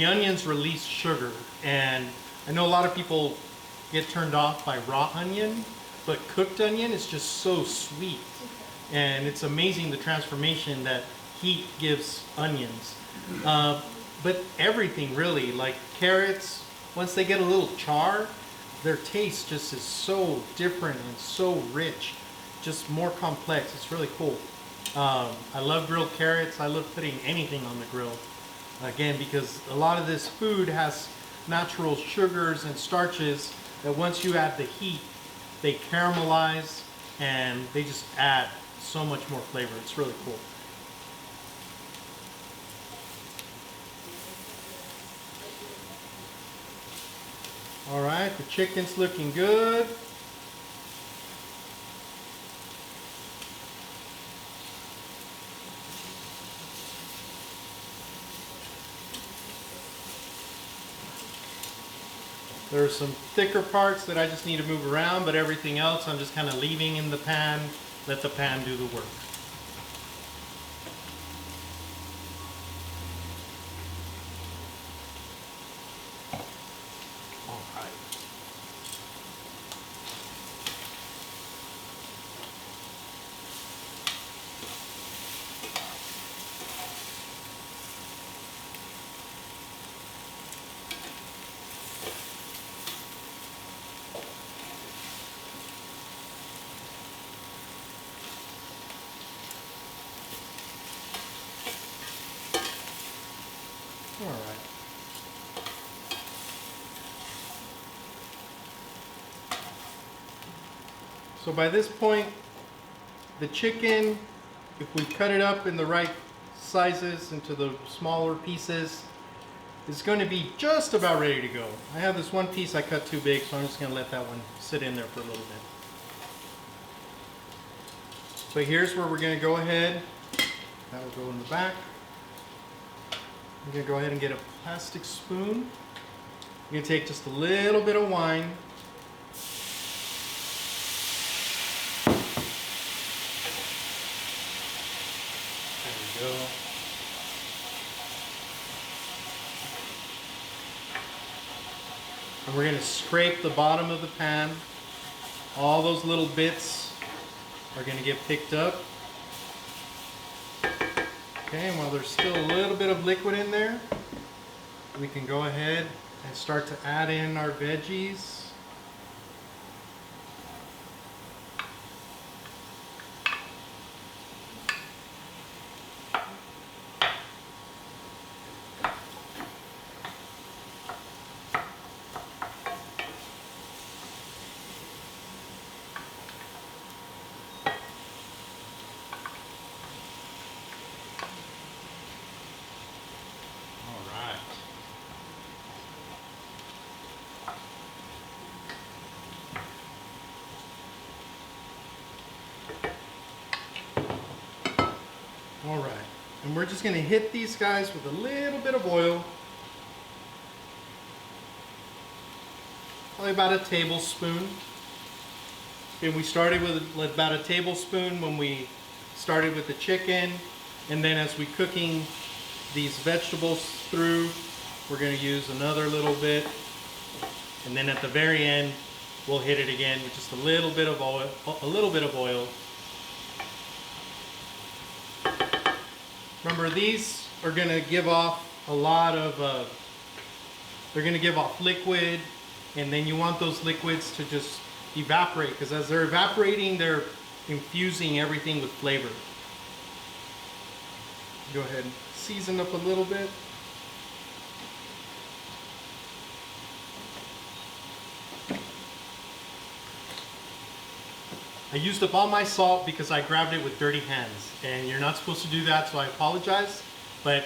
onions release sugar. And I know a lot of people get turned off by raw onion, but cooked onion is just so sweet. And it's amazing the transformation that heat gives onions. But everything really, like carrots, once they get a little char, their taste just is so different and so rich, just more complex. It's really cool. I love grilled carrots. I love putting anything on the grill. Again, because a lot of this food has natural sugars and starches that once you add the heat, they caramelize and they just add so much more flavor. It's really cool. All right, the chicken's looking good. There are some thicker parts that I just need to move around, but everything else I'm just kind of leaving in the pan. Let the pan do the work. All right. All right. So by this point, the chicken, if we cut it up in the right sizes into the smaller pieces, is going to be just about ready to go. I have this one piece I cut too big, so I'm just going to let that one sit in there for a little bit. So here's where we're going to go ahead. That will go in the back. I'm going to go ahead and get a plastic spoon. I'm going to take just a little bit of wine. There we go. And we're going to scrape the bottom of the pan. All those little bits are going to get picked up. Okay, and while there's still a little bit of liquid in there, we can go ahead and start to add in our veggies. And we're just gonna hit these guys with a little bit of oil. Probably about a tablespoon. And we started with about a tablespoon when we started with the chicken. And then as we're cooking these vegetables through, we're gonna use another little bit. And then at the very end, we'll hit it again with just a little bit of oil. Remember, these are gonna give off a lot of, they're gonna give off liquid, and then you want those liquids to just evaporate, because as they're evaporating, they're infusing everything with flavor. Go ahead and season up a little bit. I used up all my salt because I grabbed it with dirty hands, and you're not supposed to do that, so I apologize. But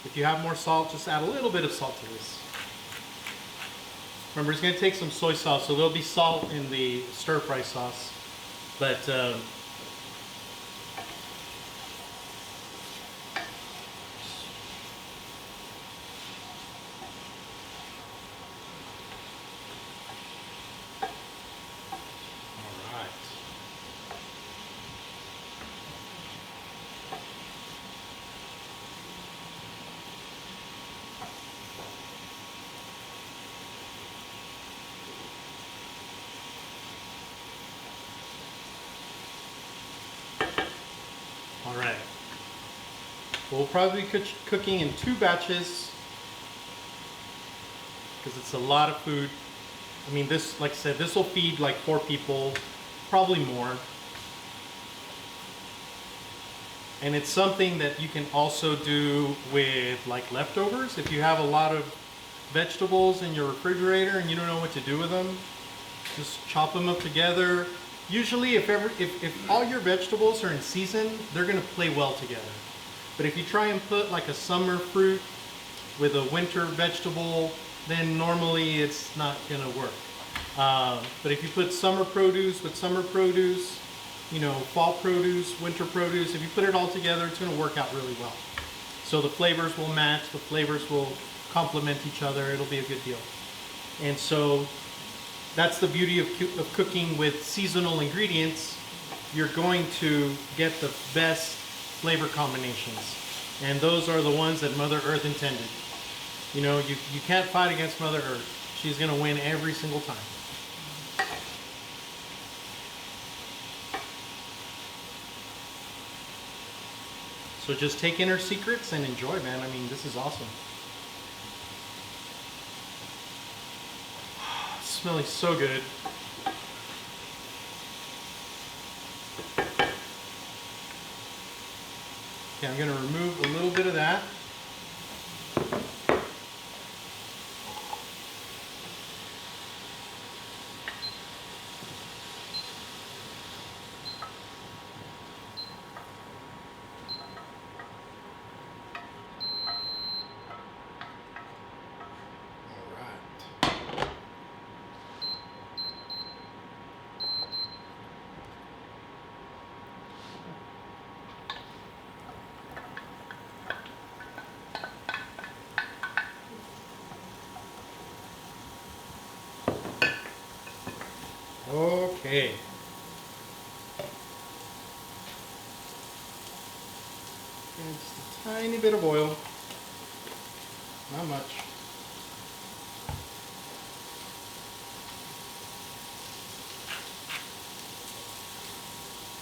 if you have more salt, just add a little bit of salt to this. Remember, it's going to take some soy sauce, so there'll be salt in the stir-fry sauce. But all right. We'll probably be cooking in 2 batches because it's a lot of food. I mean, this, like I said, this will feed like 4 people, probably more. And it's something that you can also do with like leftovers. If you have a lot of vegetables in your refrigerator and you don't know what to do with them, just chop them up together. Usually, if all your vegetables are in season, they're gonna play well together. But if you try and put like a summer fruit with a winter vegetable, then normally it's not gonna work. But if you put summer produce with summer produce, you know, fall produce, winter produce, if you put it all together, it's gonna work out really well. So the flavors will match, the flavors will complement each other, it'll be a good deal. And so that's the beauty of cooking with seasonal ingredients. You're going to get the best flavor combinations. And those are the ones that Mother Earth intended. You know, you can't fight against Mother Earth. She's gonna win every single time. So just take in her secrets and enjoy, man. I mean, this is awesome. Smelling so good. Okay, I'm going to remove a little bit of that. Okay. And just a tiny bit of oil. Not much.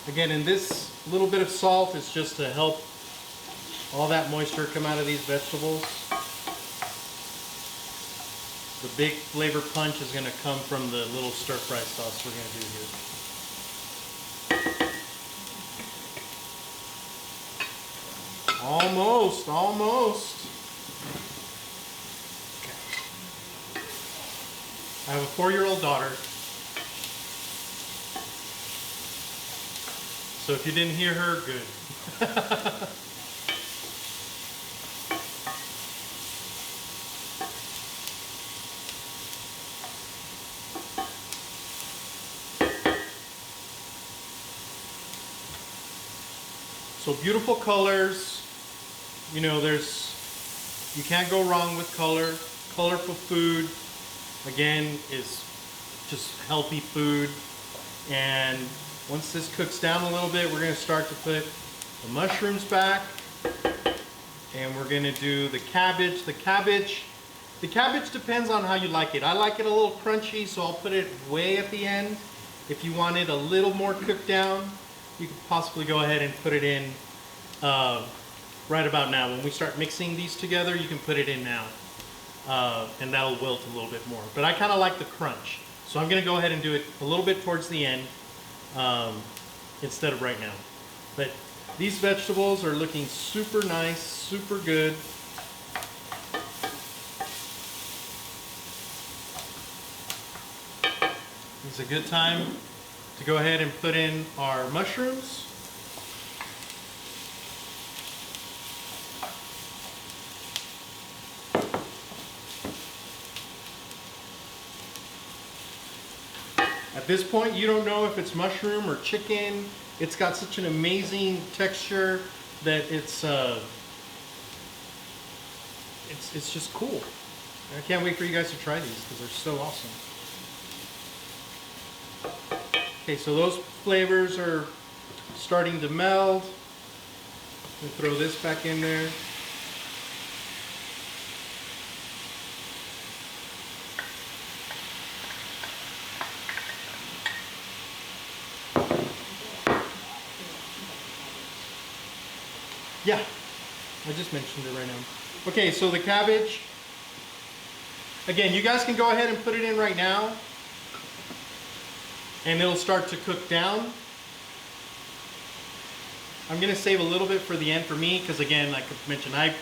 Again, and this little bit of salt is just to help all that moisture come out of these vegetables. The big flavor punch is going to come from the little stir-fry sauce we're going to do here. Almost, almost. Okay. I have a 4-year-old daughter. So if you didn't hear her, good. So beautiful colors. you know, you can't go wrong with color. Colorful food, again, is just healthy food. And once this cooks down a little bit, we're gonna start to put the mushrooms back. And we're gonna do the cabbage. The cabbage depends on how you like it. I like it a little crunchy, so I'll put it way at the end. If you want it a little more cooked down, you could possibly go ahead and put it in right about now. When we start mixing these together, you can put it in now. And that'll wilt a little bit more. But I kind of like the crunch. So I'm gonna go ahead and do it a little bit towards the end instead of right now. But these vegetables are looking super nice, super good. It's a good time to go ahead and put in our mushrooms. At this point, you don't know if it's mushroom or chicken. It's got such an amazing texture that it's just cool. I can't wait for you guys to try these because they're so awesome. Okay, so those flavors are starting to meld. We'll throw this back in there. Yeah, I just mentioned it right now. Okay, so the cabbage. Again, you guys can go ahead and put it in right now. And it'll start to cook down. I'm gonna save a little bit for the end for me, because again, like I mentioned, I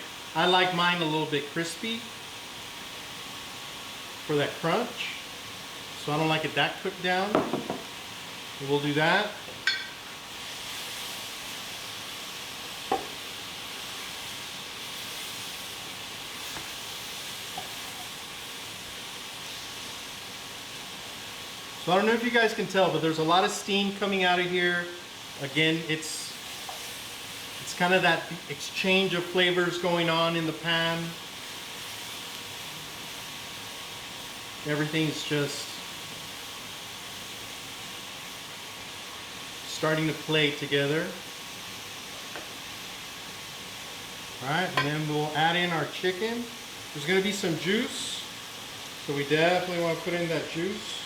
like mine a little bit crispy for that crunch. So I don't like it that cooked down. So we'll do that. So I don't know if you guys can tell, but there's a lot of steam coming out of here. Again, it's kind of that exchange of flavors going on in the pan. Everything's just starting to play together. All right, and then we'll add in our chicken. There's gonna be some juice, so we definitely want to put in that juice.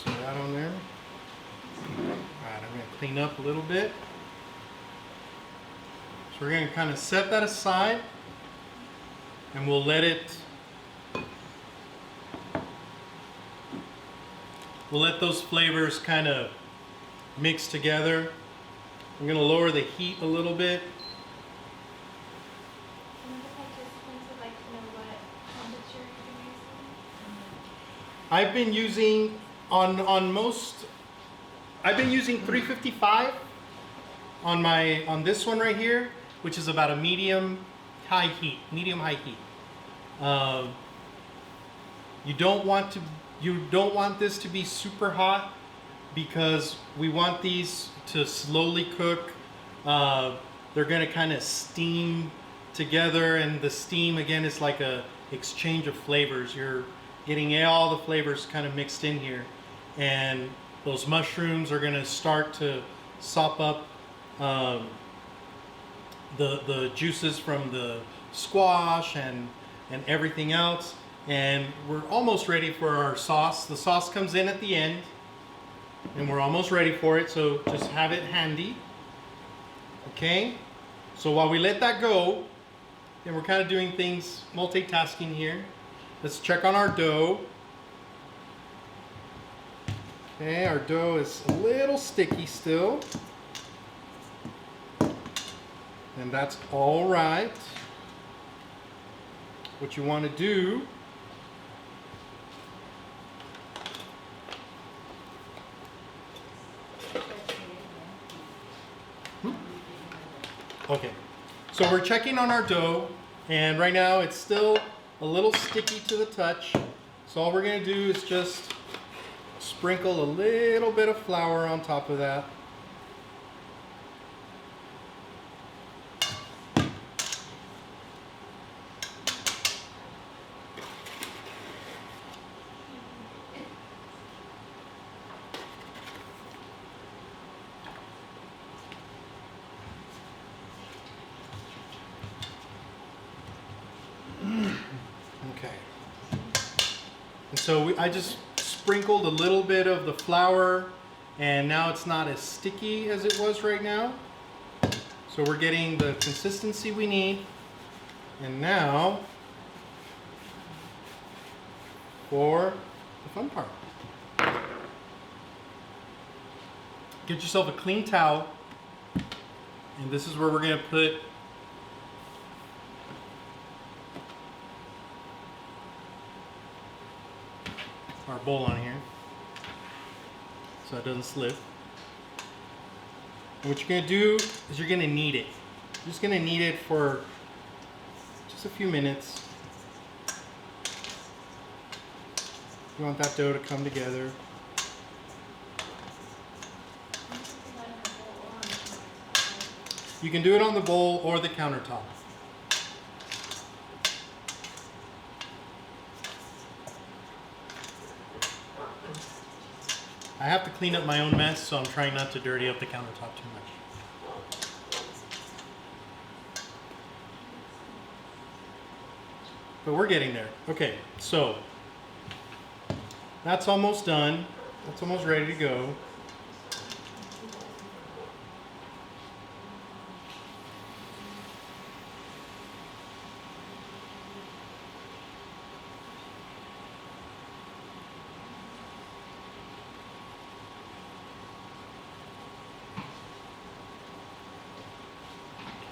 Some of that on there. Alright, I'm going to clean up a little bit. So we're going to kind of set that aside and we'll let those flavors kind of mix together. I'm going to lower the heat a little bit. Some of the participants would like to know what temperature you're using. I've been using I've been using 355 on this one right here, which is about a medium high heat. You don't want this to be super hot because we want these to slowly cook. They're gonna kind of steam together, and the steam again is like a exchange of flavors. You're getting all the flavors kind of mixed in here, and those mushrooms are going to start to sop up the juices from the squash and everything else, and we're almost ready for our sauce. The sauce comes in at the end, and we're almost ready for it, so just have it handy. Okay, so while we let that go, and we're kind of doing things multitasking here, let's check on our dough. Okay, our dough is a little sticky still. And that's all right. What you want to do Okay, so we're checking on our dough, and right now it's still a little sticky to the touch. So all we're gonna do is just sprinkle a little bit of flour on top of that. Okay. And so I just sprinkled a little bit of the flour, and now it's not as sticky as it was right now. So we're getting the consistency we need. And now for the fun part. Get yourself a clean towel, and this is where we're going to put our bowl on here so it doesn't slip. And what you're going to do is you're going to knead it. You're just going to knead it for just a few minutes. You want that dough to come together. You can do it on the bowl or the countertop. I have to clean up my own mess, so I'm trying not to dirty up the countertop too much. But we're getting there. Okay, so that's almost done. That's almost ready to go.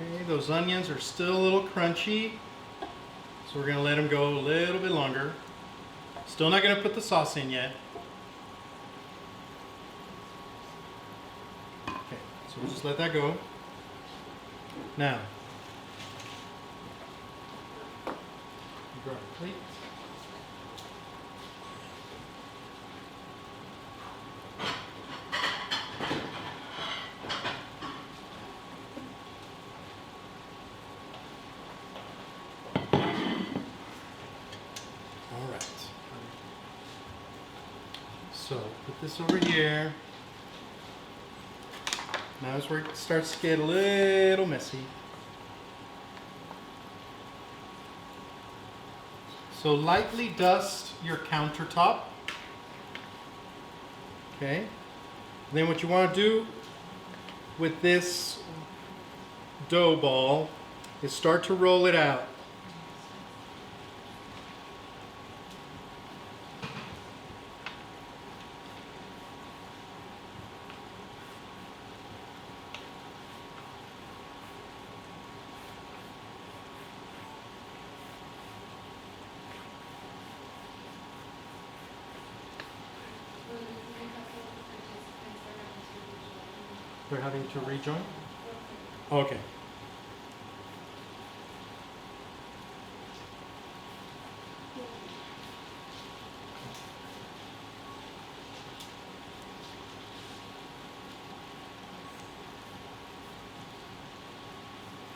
Okay, those onions are still a little crunchy, so we're going to let them go a little bit longer. Still not going to put the sauce in yet. Okay, so we'll just let that go. Now, grab a plate. So put this over here. Now is where it starts to get a little messy. So lightly dust your countertop. Okay. Then what you want to do with this dough ball is start to roll it out. They're having to rejoin? Okay.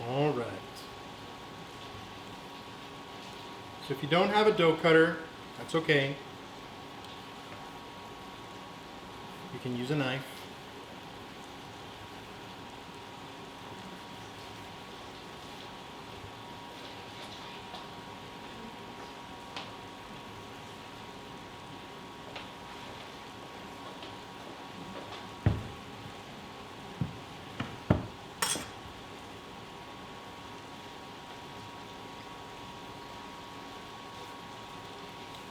All right. So if you don't have a dough cutter, that's okay. You can use a knife.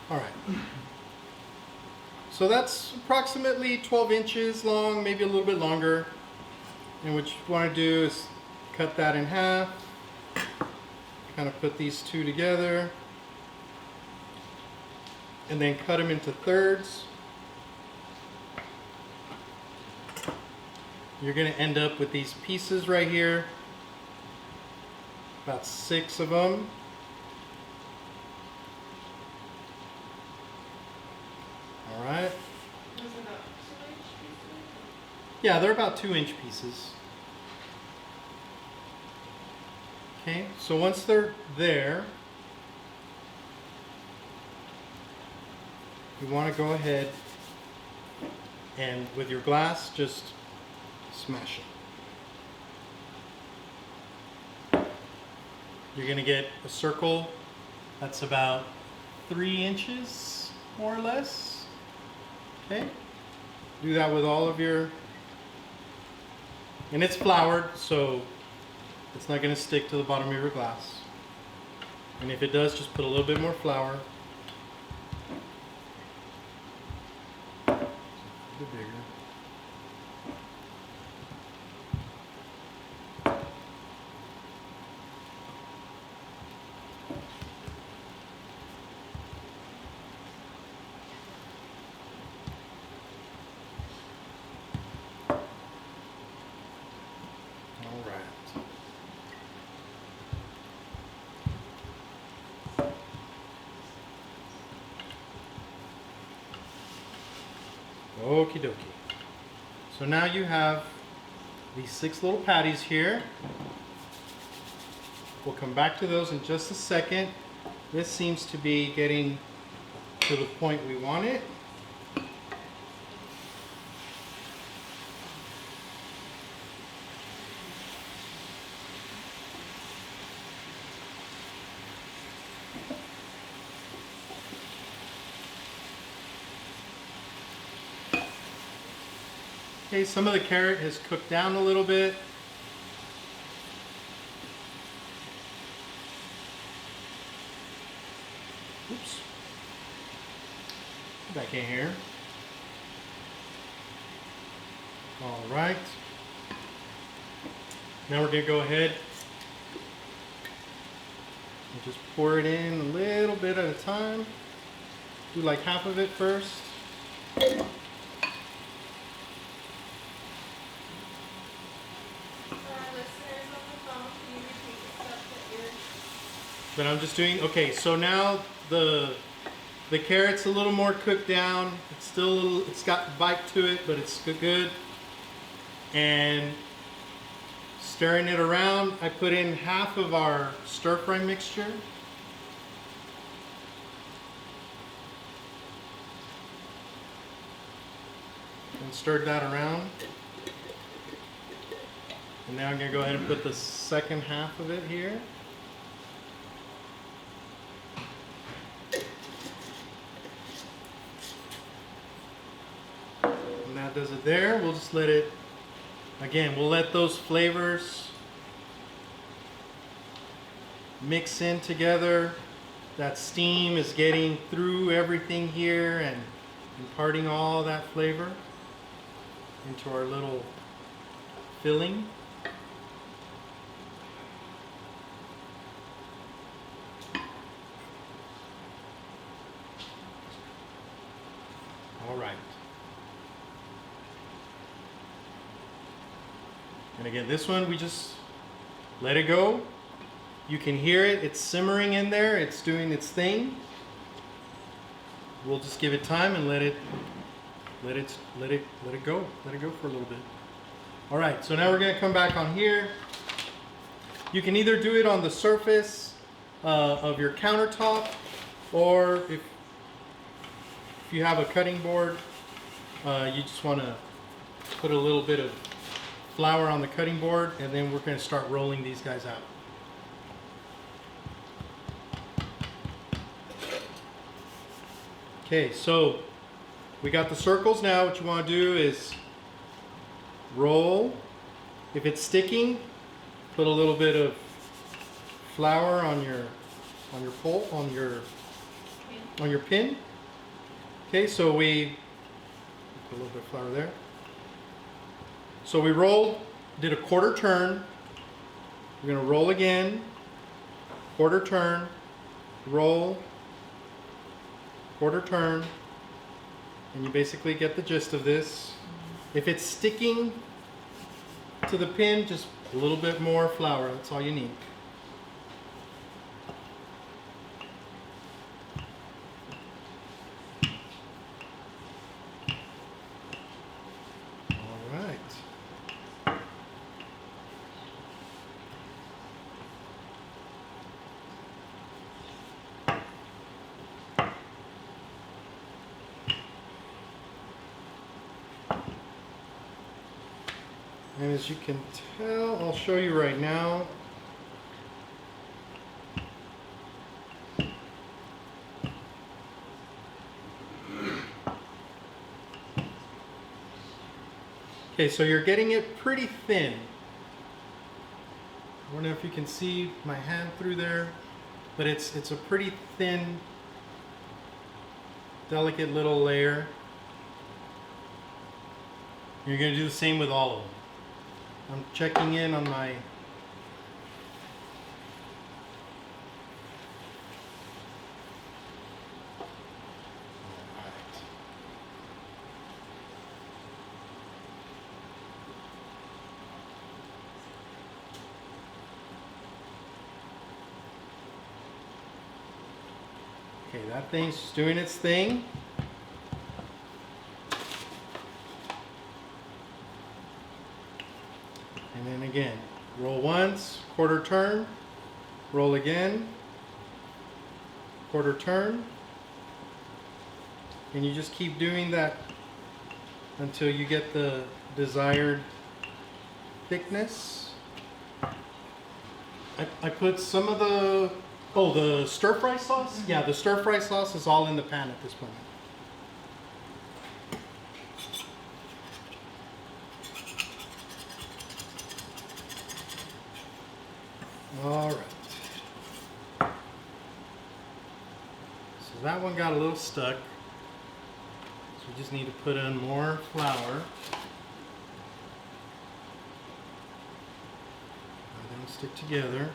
All right. So that's approximately 12 inches long, maybe a little bit longer. And what you want to do is cut that in half. Kind of put these two together. And then cut them into thirds. You're going to end up with these pieces right here. About 6 of them. All right. Yeah, they're about 2-inch pieces. Okay, so once they're there, you want to go ahead and with your glass just smash it. You're going to get a circle that's about 3 inches more or less. Okay, do that with all of your, and it's floured, so it's not going to stick to the bottom of your glass. And if it does, just put a little bit more flour. A bit bigger. All right. Okie dokie. So now you have these 6 little patties here. We'll come back to those in just a second. This seems to be getting to the point we want it. Okay, some of the carrot has cooked down a little bit. Oops. Back in here. All right. Now we're going to go ahead and just pour it in a little bit at a time. Do like half of it first. But I'm just doing, okay, so now the carrot's a little more cooked down. It's still a little, it's got bite to it, but it's good. And stirring it around, I put in half of our stir fry mixture. And stirred that around. And now I'm gonna go ahead and put the second half of it here. And that does it there. We'll just let it, again, we'll let those flavors mix in together. That steam is getting through everything here and imparting all that flavor into our little filling. All right. And again, this one, we just let it go. You can hear it. It's simmering in there. It's doing its thing. We'll just give it time and let it go. Let it go for a little bit. All right. So now we're going to come back on here. You can either do it on the surface of your countertop, or if you have a cutting board, you just want to put a little bit of flour on the cutting board, and then we're going to start rolling these guys out. Okay, so we got the circles now. What you want to do is roll. If it's sticking, put a little bit of flour on your pole, on your pin. Okay, so we put a little bit of flour there. So we rolled, did a quarter turn. We're going to roll again, quarter turn, roll, quarter turn, and you basically get the gist of this. If it's sticking to the pin, just a little bit more flour. That's all you need. And as you can tell, I'll show you right now. Okay, so you're getting it pretty thin. I don't know if you can see my hand through there, but it's a pretty thin, delicate little layer. You're going to do the same with all of them. I'm checking in on my Okay, that thing's just doing its thing. And then again, roll once, quarter turn, roll again, quarter turn. And you just keep doing that until you get the desired thickness. I put some of the stir fry sauce? Yeah, the stir fry sauce is all in the pan at this point. All right. So that one got a little stuck. So we just need to put in more flour. They don't stick together.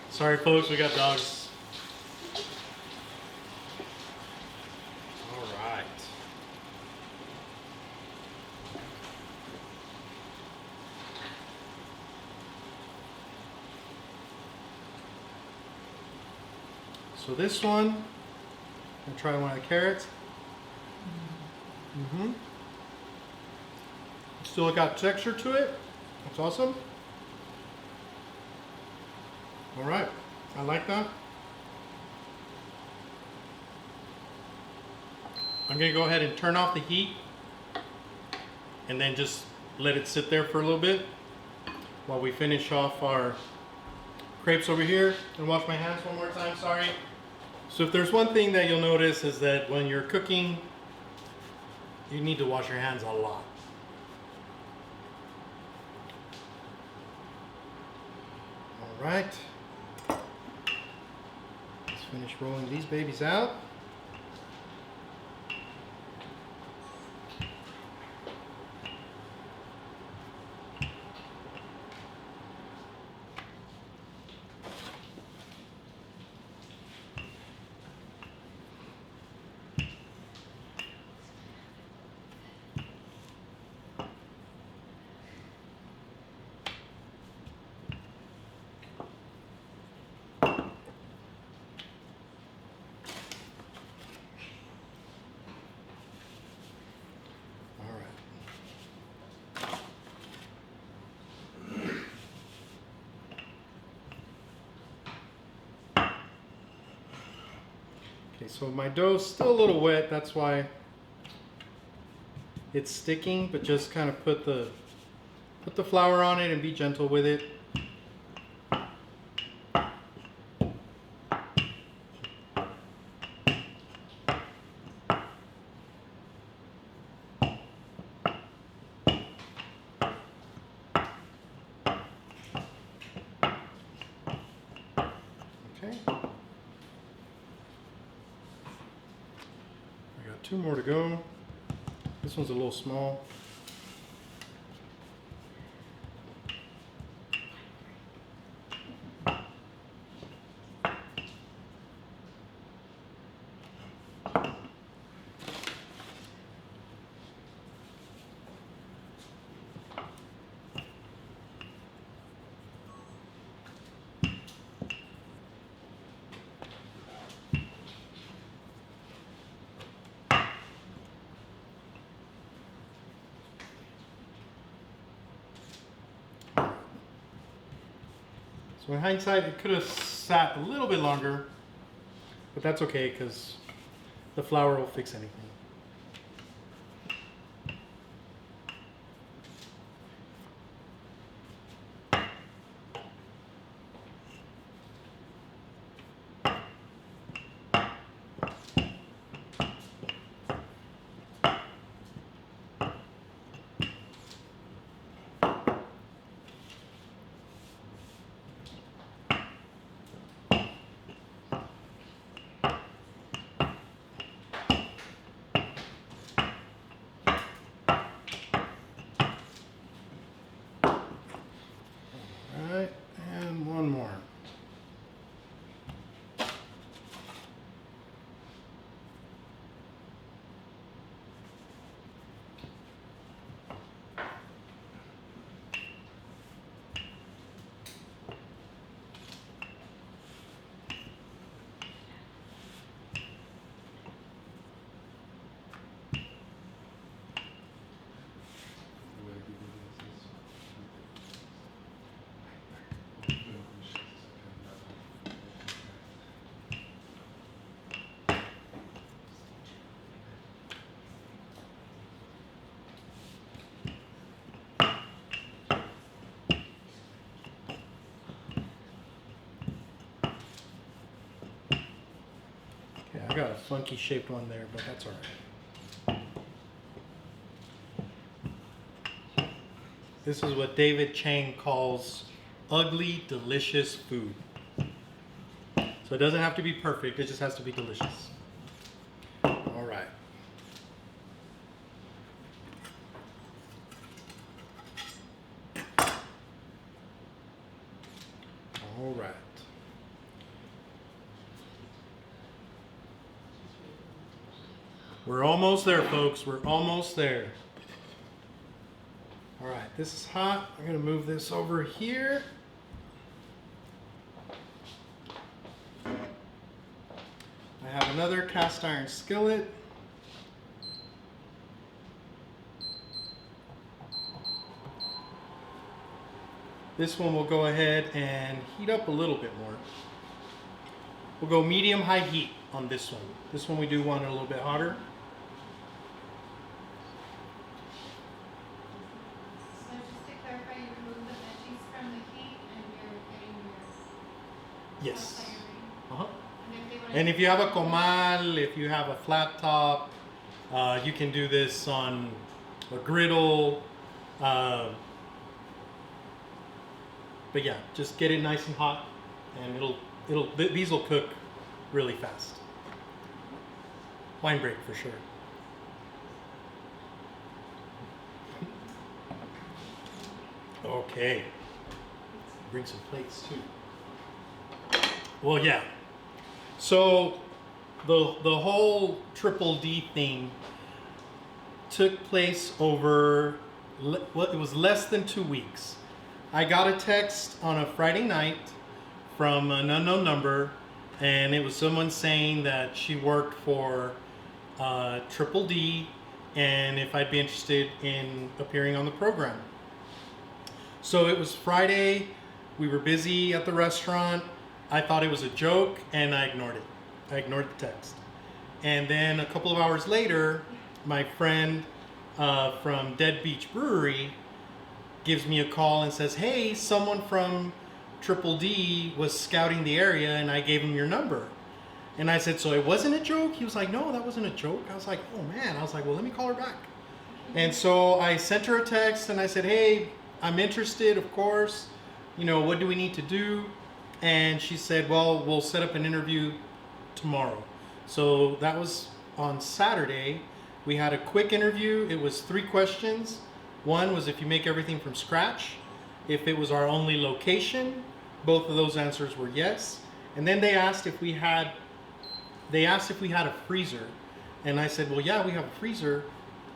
Sorry folks, we got dogs. All right. So this one, I'm gonna try one of the carrots. Still got texture to it. That's awesome. All right, I like that. I'm gonna go ahead and turn off the heat and then just let it sit there for a little bit while we finish off our crepes over here. And wash my hands one more time, sorry. So if there's one thing that you'll notice is that when you're cooking, you need to wash your hands a lot. All right. Let's finish rolling these babies out. Okay, so my dough's still a little wet, that's why it's sticking, but just kind of put the flour on it and be gentle with it. Okay. I got 2 more to go. This one's a little small. So in hindsight, it could have sat a little bit longer, but that's okay because the flour will fix anything. Alright, and one more. Okay, I got a funky shaped one there, but that's alright. This is what David Chang calls ugly, delicious food. So it doesn't have to be perfect, it just has to be delicious. Alright. Alright. We're almost there, folks. We're almost there. All right, this is hot. I'm going to move this over here. I have another cast iron skillet. This one will go ahead and heat up a little bit more. We'll go medium-high heat on this one. This one we do want it a little bit hotter. So just to clarify, you remove the veggies from the heat and you're getting your Yes. salsa ready. Uh-huh. And And if you have a comal, if you have a flat top, you can do this on a griddle. But yeah, just get it nice and hot, and these will cook really fast. Wine break for sure. Okay. Bring some plates too. Well, yeah. So the whole Triple D thing took place over it was less than 2 weeks. I got a text on a Friday night from an unknown number, and it was someone saying that she worked for Triple D and if I'd be interested in appearing on the program. So it was Friday, we were busy at the restaurant. I thought it was a joke and I ignored it. I ignored the text. And then a couple of hours later, my friend from Dead Beach Brewery gives me a call and says, hey, someone from Triple D was scouting the area and I gave him your number. And I said, so it wasn't a joke? He was like, no, that wasn't a joke. I was like, oh man. I was like, well, let me call her back. And so I sent her a text and I said, hey, I'm interested, of course. You know, what do we need to do? And she said, well, we'll set up an interview tomorrow. So that was on Saturday. We had a quick interview. It was 3 questions. One was if you make everything from scratch. If it was our only location. Both of those answers were yes. And then they asked if we had a freezer. And I said, well, yeah, we have a freezer.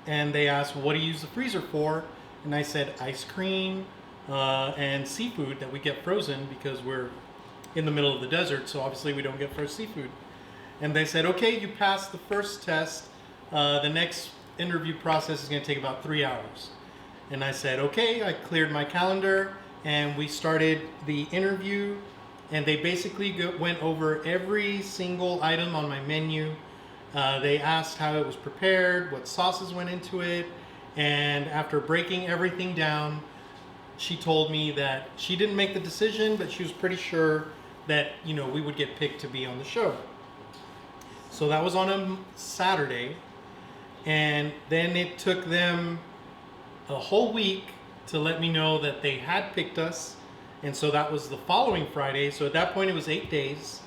And they asked, well, what do you use the freezer for? And I said, ice cream and seafood that we get frozen because we're in the middle of the desert. So obviously we don't get fresh seafood. And they said, okay, you passed the first test. The next interview process is going to take about 3 hours. And I said, okay, I cleared my calendar. and we started the interview, and they basically went over every single item on my menu. They asked how it was prepared, what sauces went into it, and after breaking everything down, she told me that she didn't make the decision, but she was pretty sure that, you know, we would get picked to be on the show. So that was on a Saturday, and then it took them a whole week to let me know that they had picked us, and so that was the following Friday. So at that point it was 8 days,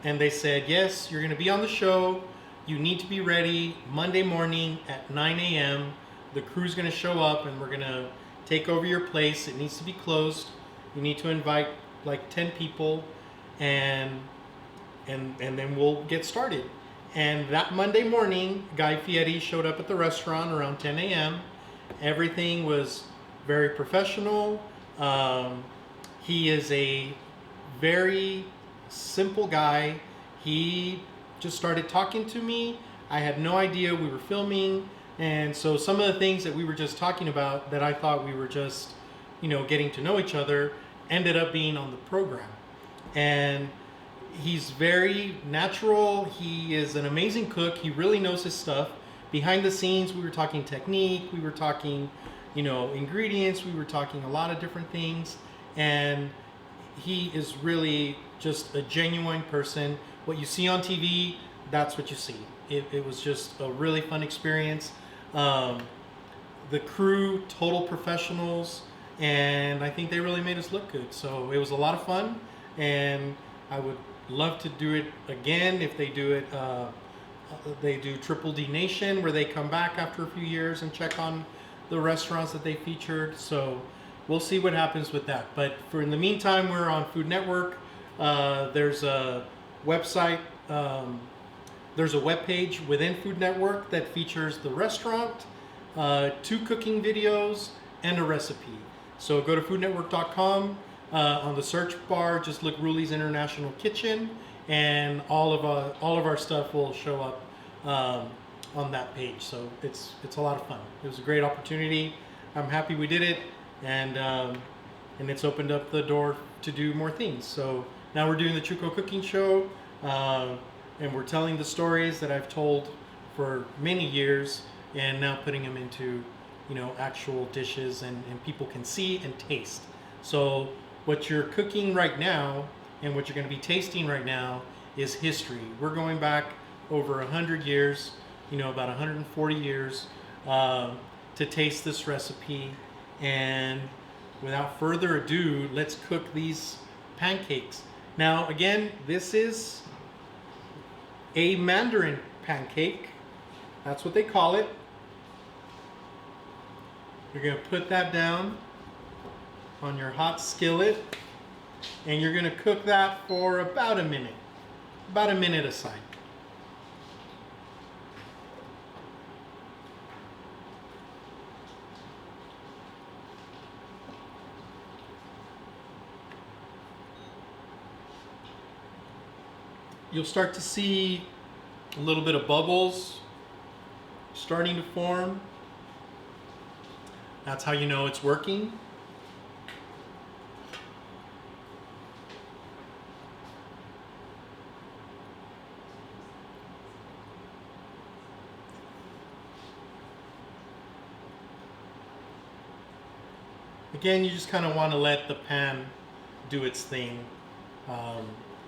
and they said, yes, you're going to be on the show. You need to be ready Monday morning at 9 a.m. The crew's going to show up, and we're going to take over your place. It needs to be closed. You need to invite like 10 people, and then we'll get started. And that Monday morning, Guy Fieri showed up at the restaurant around 10 a.m. Everything was very professional. He is a very simple guy. He just started talking to me. I had no idea we were filming. And so some of the things that we were just talking about that I thought we were just, you know, getting to know each other ended up being on the program. And he's very natural. He is an amazing cook. He really knows his stuff. Behind the scenes, we were talking technique. We were talking, you know, ingredients. We were talking a lot of different things. And he is really just a genuine person. What you see on TV, that's what you see. It was just a really fun experience. The crew, total professionals, and I think they really made us look good. So it was a lot of fun, and I would love to do it again if they do it. They do Triple D Nation, where they come back after a few years and check on the restaurants that they featured. So we'll see what happens with that. But for in the meantime, we're on Food Network. There's a website. There's a web page within Food Network that features the restaurant, 2 cooking videos, and a recipe. So go to foodnetwork.com. On the search bar, just look Rulis International Kitchen, and all of our stuff will show up on that page. So it's a lot of fun. It was a great opportunity. I'm happy we did it, and it's opened up the door to do more things. So now we're doing the Chuco cooking show. And we're telling the stories that I've told for many years, and now putting them into, you know, actual dishes, and people can see and taste. So what you're cooking right now and what you're going to be tasting right now is history. We're going back over 100 years, you know, about 140 years to taste this recipe. And without further ado, let's cook these pancakes. Now, again, this is a Mandarin pancake. That's what they call it. You're going to put that down on your hot skillet, and you're going to cook that for about a minute aside. You'll start to see a little bit of bubbles starting to form. That's how you know it's working. Again, you just kind of want to let the pan do its thing.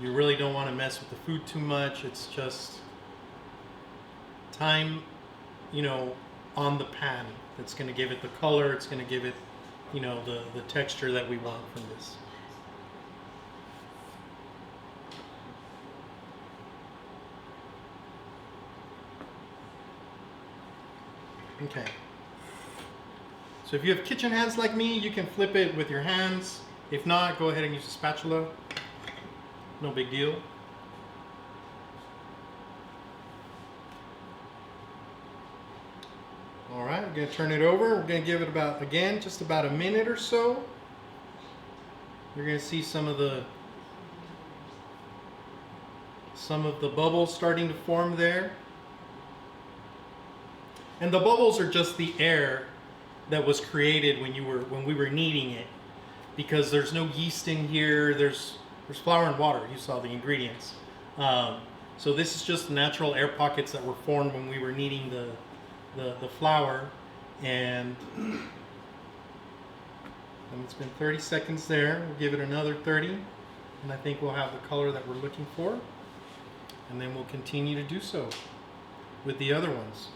You really don't want to mess with the food too much. It's just time, you know, on the pan that's going to give it the color. It's going to give it, you know, the texture that we want from this. Okay. So if you have kitchen hands like me, you can flip it with your hands. If not, go ahead and use a spatula. No big deal. All right, we're going to turn it over. We're going to give it about, again, just about a minute or so. You're going to see some of the bubbles starting to form there. And the bubbles are just the air that was created when we were kneading it. because there's no yeast in here. There's flour and water. You saw the ingredients. So this is just natural air pockets that were formed when we were kneading the flour, and it's been 30 seconds there. We'll give it another 30, and I think we'll have the color that we're looking for, and then we'll continue to do so with the other ones.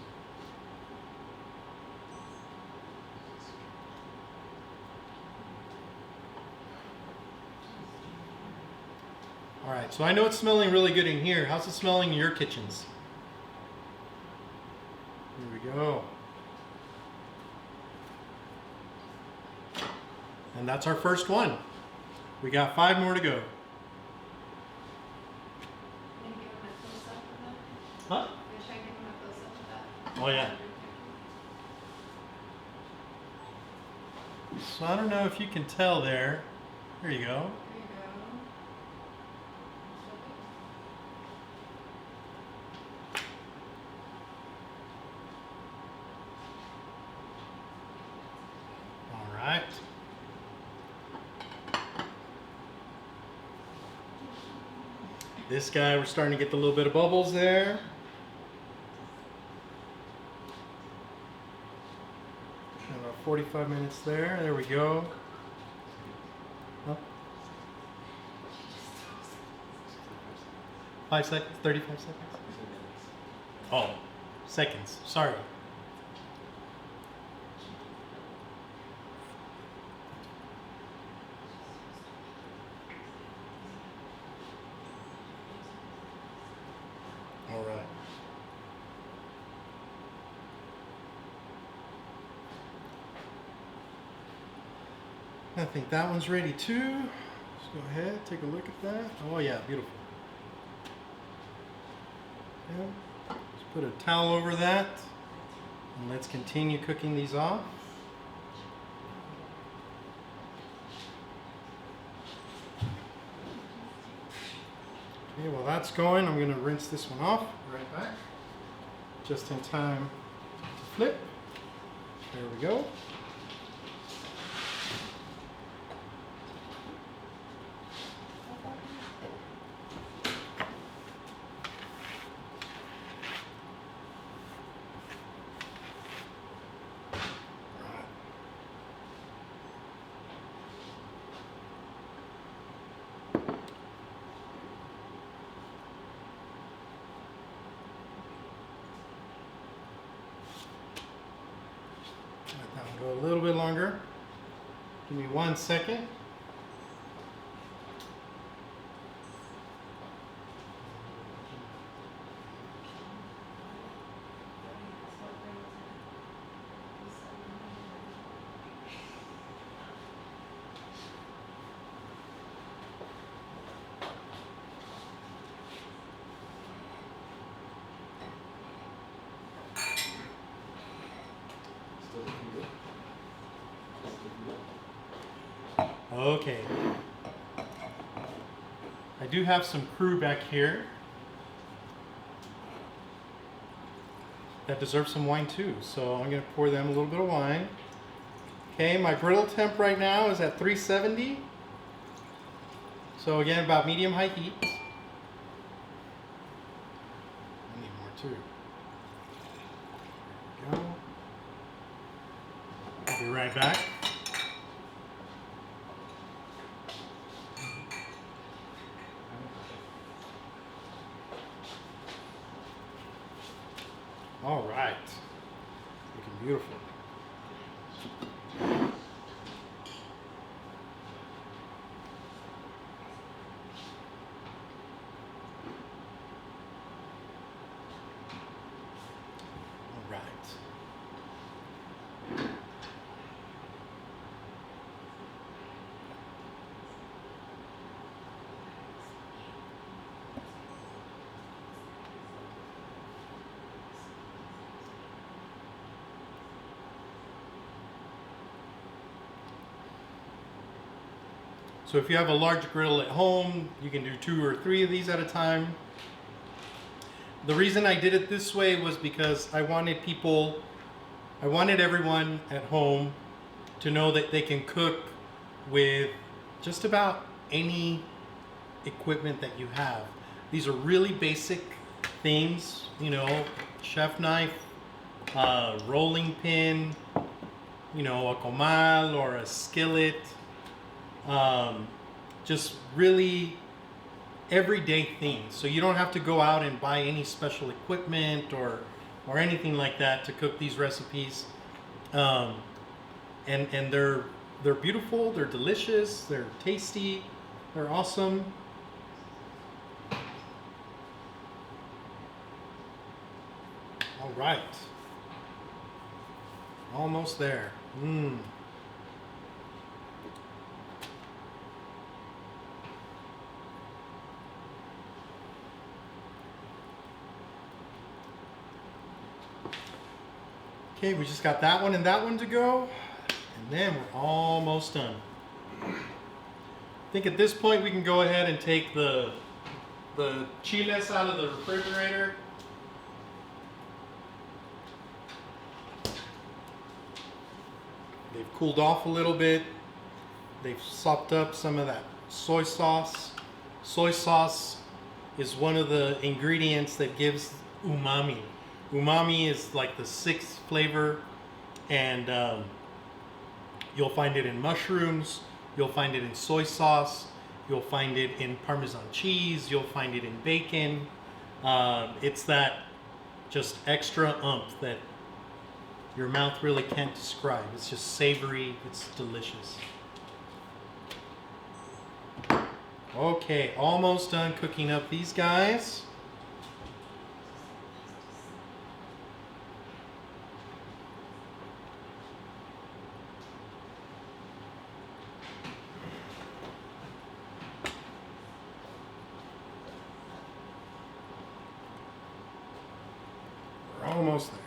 All right, so I know it's smelling really good in here. How's it smelling in your kitchens? Here we go. And that's our first one. We got 5 more to go. Huh? Oh yeah. So I don't know if you can tell there. There you go. All right. This guy, we're starting to get the little bit of bubbles there. About 45 minutes there. There we go. Huh? 5 seconds? 35 seconds? Oh, seconds. Sorry. All right. I think that one's ready too. Let's go ahead, take a look at that. Oh yeah, beautiful. Yeah. Let's put a towel over that, and let's continue cooking these off. Okay, while that's going, I'm going to rinse this one off right back. Just in time to flip. There we go. Let that one go a little bit longer. Give me 1 second. Okay. I do have some crew back here that deserve some wine too, so I'm going to pour them a little bit of wine. Okay, my griddle temp right now is at 370. So again, about medium high heat. I need more too. There we go. I'll be right back. All right, looking beautiful. All right. So if you have a large griddle at home, you can do 2 or 3 of these at a time. The reason I did it this way was because I wanted everyone at home to know that they can cook with just about any equipment that you have. These are really basic things, you know, chef knife, rolling pin, you know, a comal or a skillet, just really everyday things. So you don't have to go out and buy any special equipment or anything like that to cook these recipes. And they're beautiful, they're delicious, they're tasty, they're awesome. All right, almost there. Okay, we just got that one and that one to go, and then we're almost done. I think at this point we can go ahead and take the chiles out of the refrigerator. They've cooled off a little bit. They've sopped up some of that soy sauce. Soy sauce is one of the ingredients that gives umami. Umami is like the sixth flavor, and you'll find it in mushrooms, you'll find it in soy sauce, you'll find it in Parmesan cheese, you'll find it in bacon. It's that just extra oomph that your mouth really can't describe. It's just savory, it's delicious. Okay, almost done cooking up these guys. We're almost there.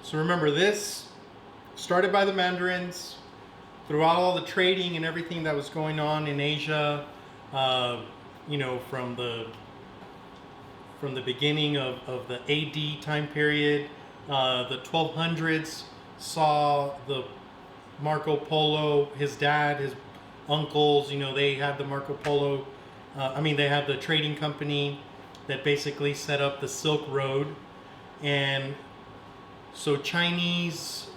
So remember, this started by the Mandarins. Throughout all the trading and everything that was going on in Asia, you know, from the beginning of the AD time period, the 1200s saw the Marco Polo, his dad, his uncles, you know, they had the Marco Polo, they had the trading company that basically set up the Silk Road. And so Chinese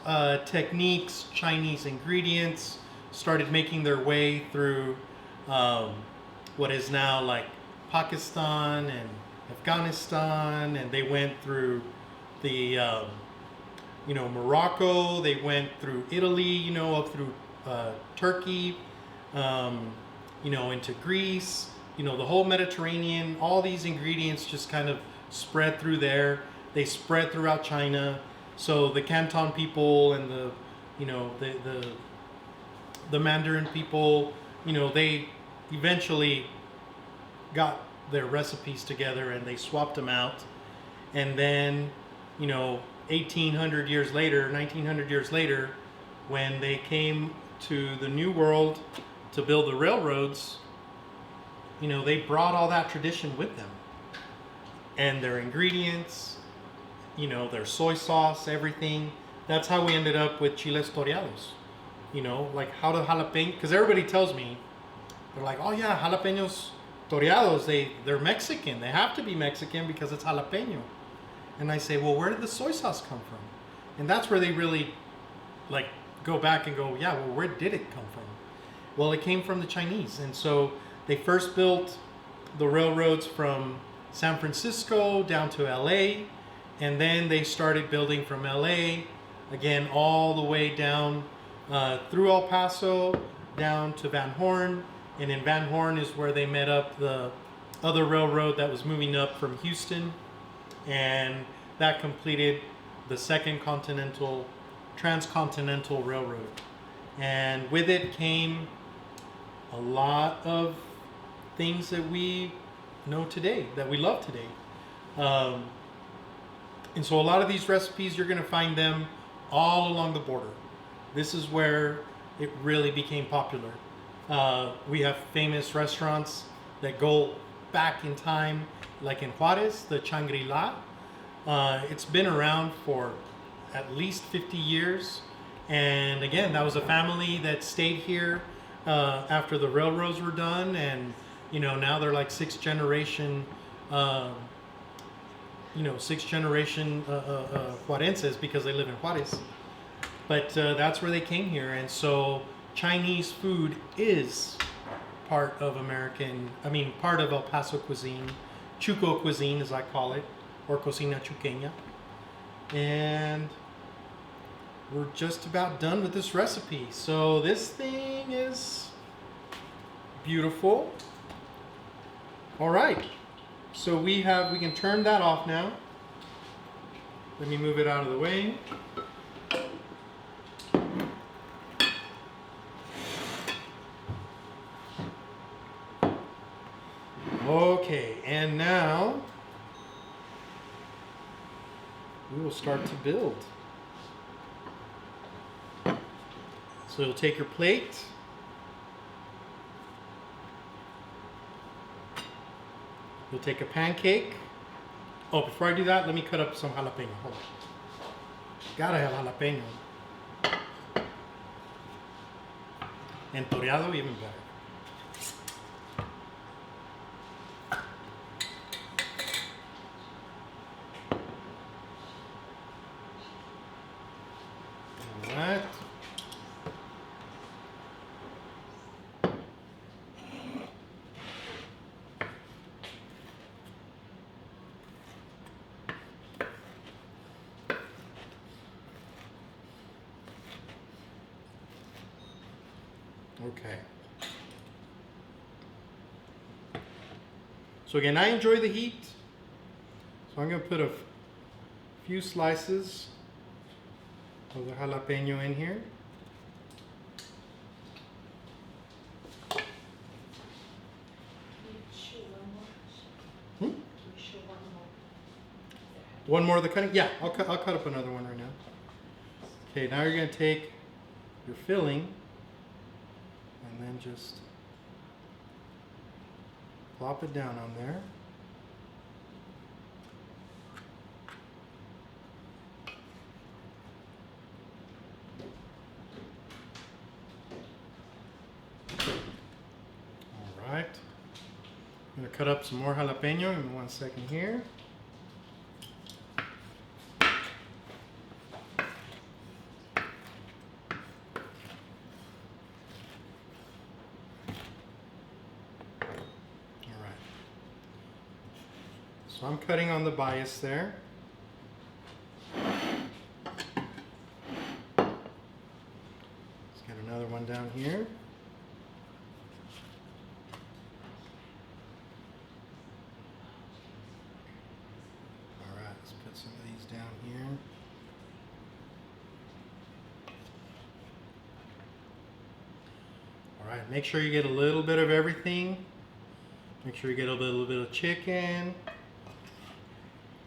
techniques, Chinese ingredients started making their way through what is now like Pakistan and Afghanistan, and they went through the Morocco, they went through Italy, you know, up through Turkey, into Greece, you know, the whole Mediterranean. All these ingredients just kind of spread through there. They spread throughout China. So the Canton people and the Mandarin people, you know, they eventually got their recipes together and they swapped them out. And then, 1800 years later, 1900 years later, when they came to the New World to build the railroads, you know, they brought all that tradition with them. And their ingredients, you know, their soy sauce, everything. That's how we ended up with chiles toreados. You know, like how the jalapeno, because everybody tells me, they're like, oh yeah, jalapenos toreados, they're Mexican. They have to be Mexican because it's jalapeno. And I say, well, where did the soy sauce come from? And that's where they really like go back and go, yeah, well, where did it come from? Well, it came from the Chinese. And so they first built the railroads from San Francisco down to LA. And then they started building from LA, again, all the way down through El Paso, down to Van Horn. And in Van Horn is where they met up the other railroad that was moving up from Houston. And that completed the second transcontinental railroad. And with it came a lot of things that we know today, that we love today. And so a lot of these recipes, you're going to find them all along the border. This is where it really became popular. We have famous restaurants that go back in time, like in Juarez, the Shangri-La. It's been around for at least 50 years. And again, that was a family that stayed here after the railroads were done. And, you know, now they're like sixth generation Juarenses because they live in Juarez. But that's where they came here. And so Chinese food is part of part of El Paso cuisine, Chuco cuisine as I call it, or cocina chuqueña. And we're just about done with this recipe. So this thing is beautiful. All right. So we can turn that off now. Let me move it out of the way. Okay, and now we will start to build. So you'll take your plate. You'll take a pancake. Oh, before I do that, let me cut up some jalapeno. Hold on. Gotta have jalapeno. And toreado, even better. All right. Okay. So again, I enjoy the heat. So I'm going to put a few slices of the jalapeno in here. Hmm? One more of the cutting? Yeah, I'll cut up another one right now. Okay, now you're going to take your filling and then just plop it down on there. All right. I'm going to cut up some more jalapeno in 1 second here. So I'm cutting on the bias there. Let's get another one down here. All right, let's put some of these down here. All right, make sure you get a little bit of everything. Make sure you get a little bit of chicken.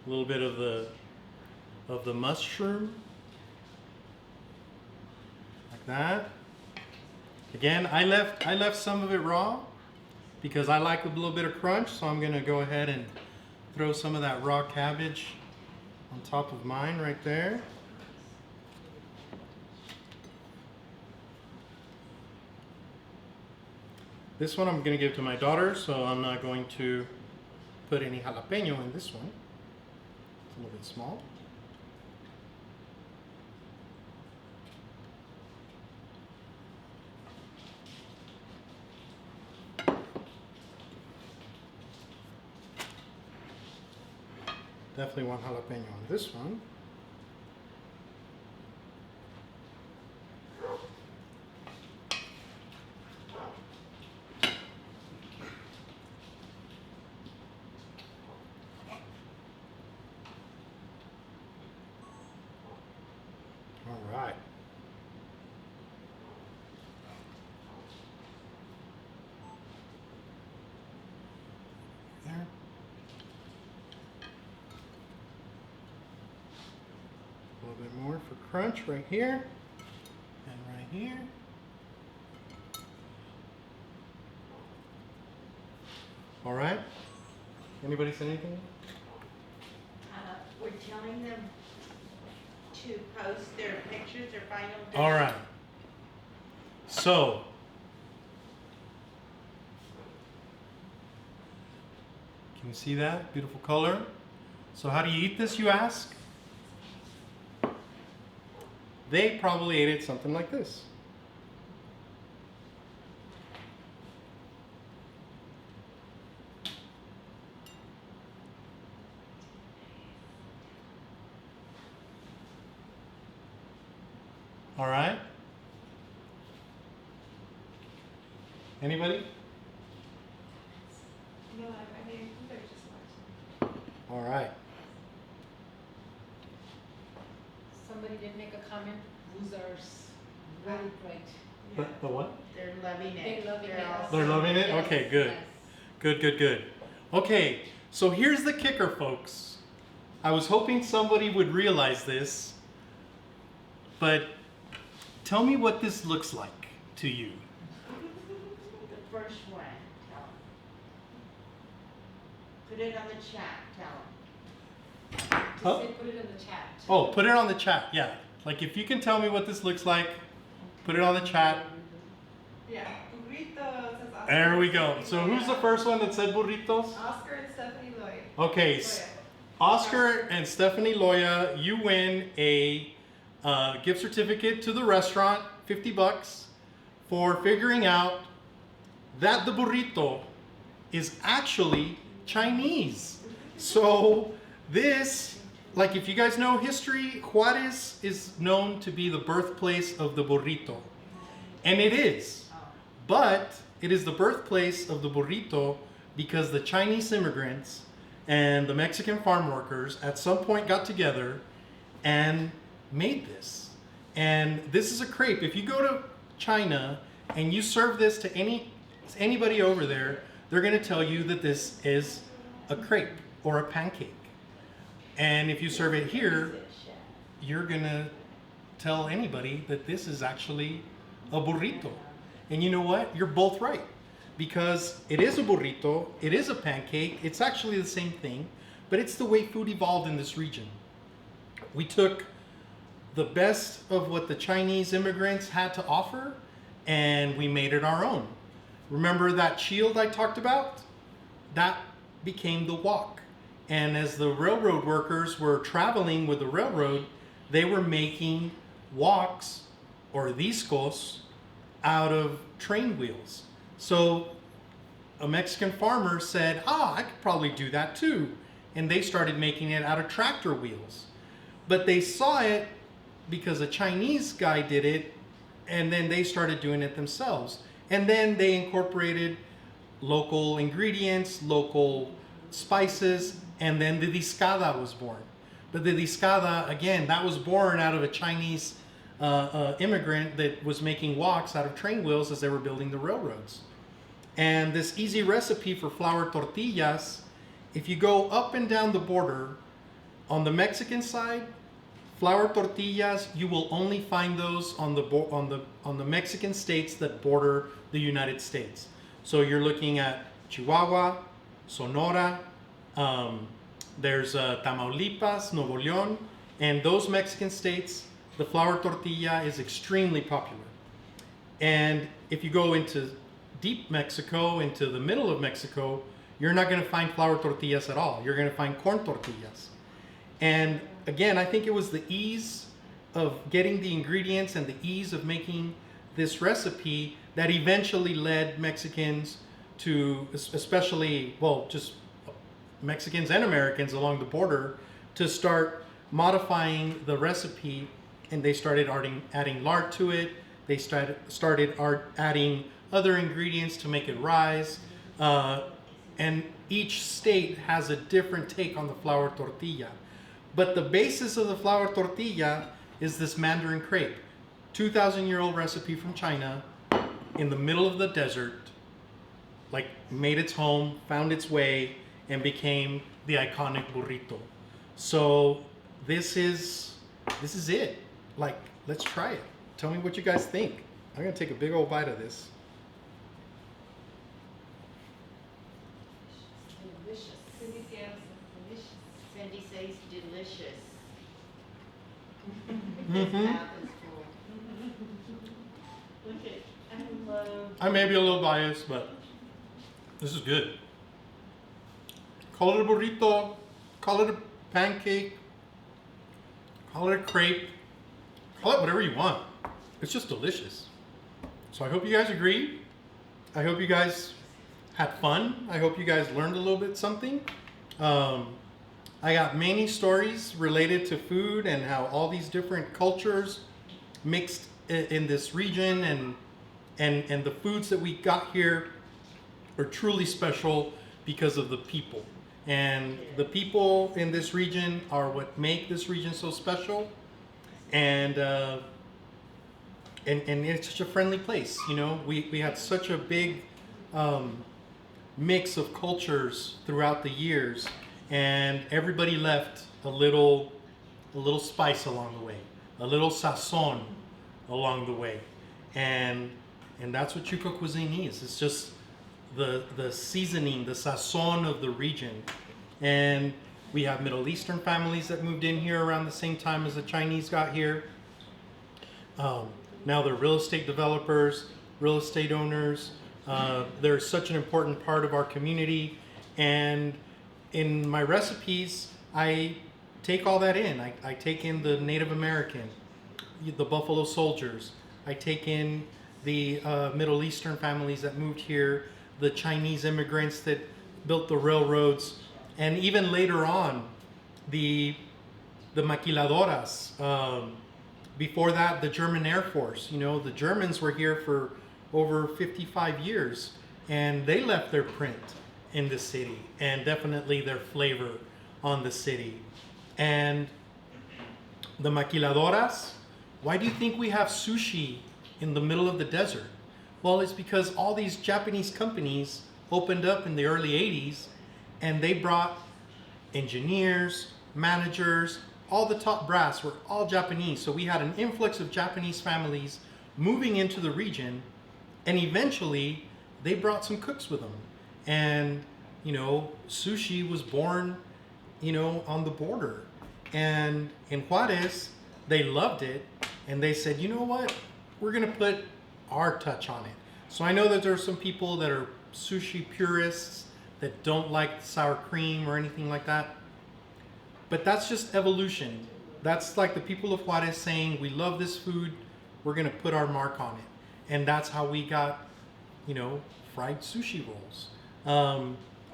A little bit of the mushroom, like that. Again, I left some of it raw because I like a little bit of crunch, so I'm gonna go ahead and throw some of that raw cabbage on top of mine right there. This one I'm gonna give to my daughter, so I'm not going to put any jalapeno in this one. A little bit small. Definitely want jalapeno on this one. All right. There. A little bit more for crunch right here and right here. All right. Anybody say anything? We're telling them to post their pictures, their final. All right. So, can you see that? Beautiful color. So how do you eat this, you ask? They probably ate it something like this. All right. Anybody? No, I mean, they're just watching. All right. Somebody did make a comment, those are really great. The what? They're loving it. They're loving it. all- They're loving it? Yes, Okay, good. yes. Good, good, good. Okay, so here's the kicker, folks. I was hoping somebody would realize this, but tell me what this looks like to you. The first one, tell them. Put it on the chat, tell them. Huh? Just say put it in the chat. Oh, put it on the chat, yeah. Like if you can tell me what this looks like, put it on the chat. Yeah, burrito says Oscar. There we go. and So Stephanie who's the Loya. first one that said burritos? Oscar and Stephanie Lloyd. Okay, Loya. Oscar and Stephanie Loya, you win a gift certificate to the restaurant, $50, for figuring out that the burrito is actually Chinese. So this, like if you guys know history, Juarez is known to be the birthplace of the burrito. And it is. But it is the birthplace of the burrito because the Chinese immigrants and the Mexican farm workers at some point got together and made this. And this is a crepe. If you go to China and you serve this to anybody over there, they're going to tell you that this is a crepe or a pancake. And if you serve it here, you're going to tell anybody that this is actually a burrito. And you know what? You're both right. Because it is a burrito, it is a pancake, it's actually the same thing, but it's the way food evolved in this region. We took the best of what the Chinese immigrants had to offer and we made it our own. Remember that shield I talked about? That became the wok. And as the railroad workers were traveling with the railroad, they were making woks or discos out of train wheels. So a Mexican farmer said, I could probably do that too. And they started making it out of tractor wheels. But they saw it because a Chinese guy did it, and then they started doing it themselves. And then they incorporated local ingredients, local spices, and then the discada was born. But the discada, again, that was born out of a Chinese immigrant that was making woks out of train wheels as they were building the railroads. And this easy recipe for flour tortillas, if you go up and down the border, on the Mexican side, flour tortillas, you will only find those on the Mexican states that border the United States. So you're looking at Chihuahua, Sonora, there's Tamaulipas, Nuevo León, and those Mexican states, the flour tortilla is extremely popular. And if you go into deep Mexico, into the middle of Mexico, you're not going to find flour tortillas at all. You're going to find corn tortillas. And again, I think it was the ease of getting the ingredients and the ease of making this recipe that eventually led Mexicans to, especially, well, just Mexicans and Americans along the border, to start modifying the recipe, and they started adding lard to it. They started adding other ingredients to make it rise. And each state has a different take on the flour tortilla. But the basis of the flour tortilla is this Mandarin crepe. 2,000-year-old recipe from China in the middle of the desert, like made its home, found its way, and became the iconic burrito. So this is it. Like, let's try it. Tell me what you guys think. I'm gonna take a big old bite of this. tastes delicious. Mhm. His mouth is full. Look at, I love. I may be a little biased, but this is good. Call it a burrito, call it a pancake, call it a crepe, call it whatever you want. It's just delicious. So I hope you guys agree. I hope you guys had fun. I hope you guys learned a little bit something. I got many stories related to food and how all these different cultures mixed in this region, and the foods that we got here are truly special because of the people. And the people in this region are what make this region so special. And it's such a friendly place. You know, we had such a big mix of cultures throughout the years, and everybody left a little spice along the way, a little sazon along the way, and that's what Chuco cuisine is. It's just the seasoning, the sazon of the region. And we have Middle Eastern families that moved in here around the same time as the Chinese got here. Now they're real estate developers, real estate owners. They're such an important part of our community. And in my recipes, I take all that in. I take in the Native American, the Buffalo Soldiers. I take in the Middle Eastern families that moved here, the Chinese immigrants that built the railroads, and even later on, the maquiladoras. Before that, the German Air Force. You know, the Germans were here for over 55 years, and they left their print in the city, and definitely their flavor on the city. And the maquiladoras, why do you think we have sushi in the middle of the desert? Well, it's because all these Japanese companies opened up in the early 80s, and they brought engineers, managers, all the top brass were all Japanese. So we had an influx of Japanese families moving into the region, and eventually they brought some cooks with them. And, you know, sushi was born, you know, on the border. And in Juarez, they loved it, and they said, you know what, we're gonna put our touch on it. So I know that there are some people that are sushi purists that don't like sour cream or anything like that. But that's just evolution. That's like the people of Juarez saying, we love this food, we're gonna put our mark on it. And that's how we got, you know, fried sushi rolls.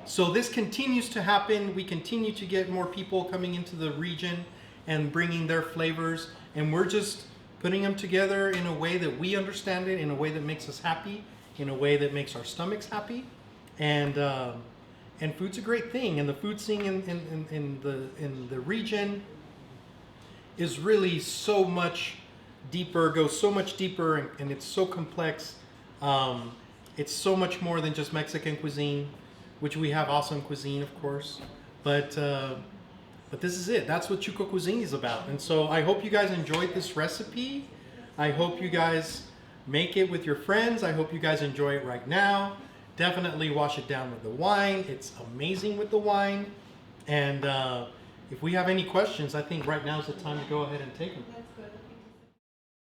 So this continues to happen. We continue to get more people coming into the region and bringing their flavors. And we're just putting them together in a way that we understand it, in a way that makes us happy, in a way that makes our stomachs happy. And food's a great thing, and the food scene in the region is really so much deeper, goes so much deeper, and it's so complex. It's so much more than just Mexican cuisine, which we have awesome cuisine, of course. But this is it. That's what Chuco Cuisine is about. And so I hope you guys enjoyed this recipe. I hope you guys make it with your friends. I hope you guys enjoy it right now. Definitely wash it down with the wine. It's amazing with the wine. And if we have any questions, I think right now is the time to go ahead and take them. Let's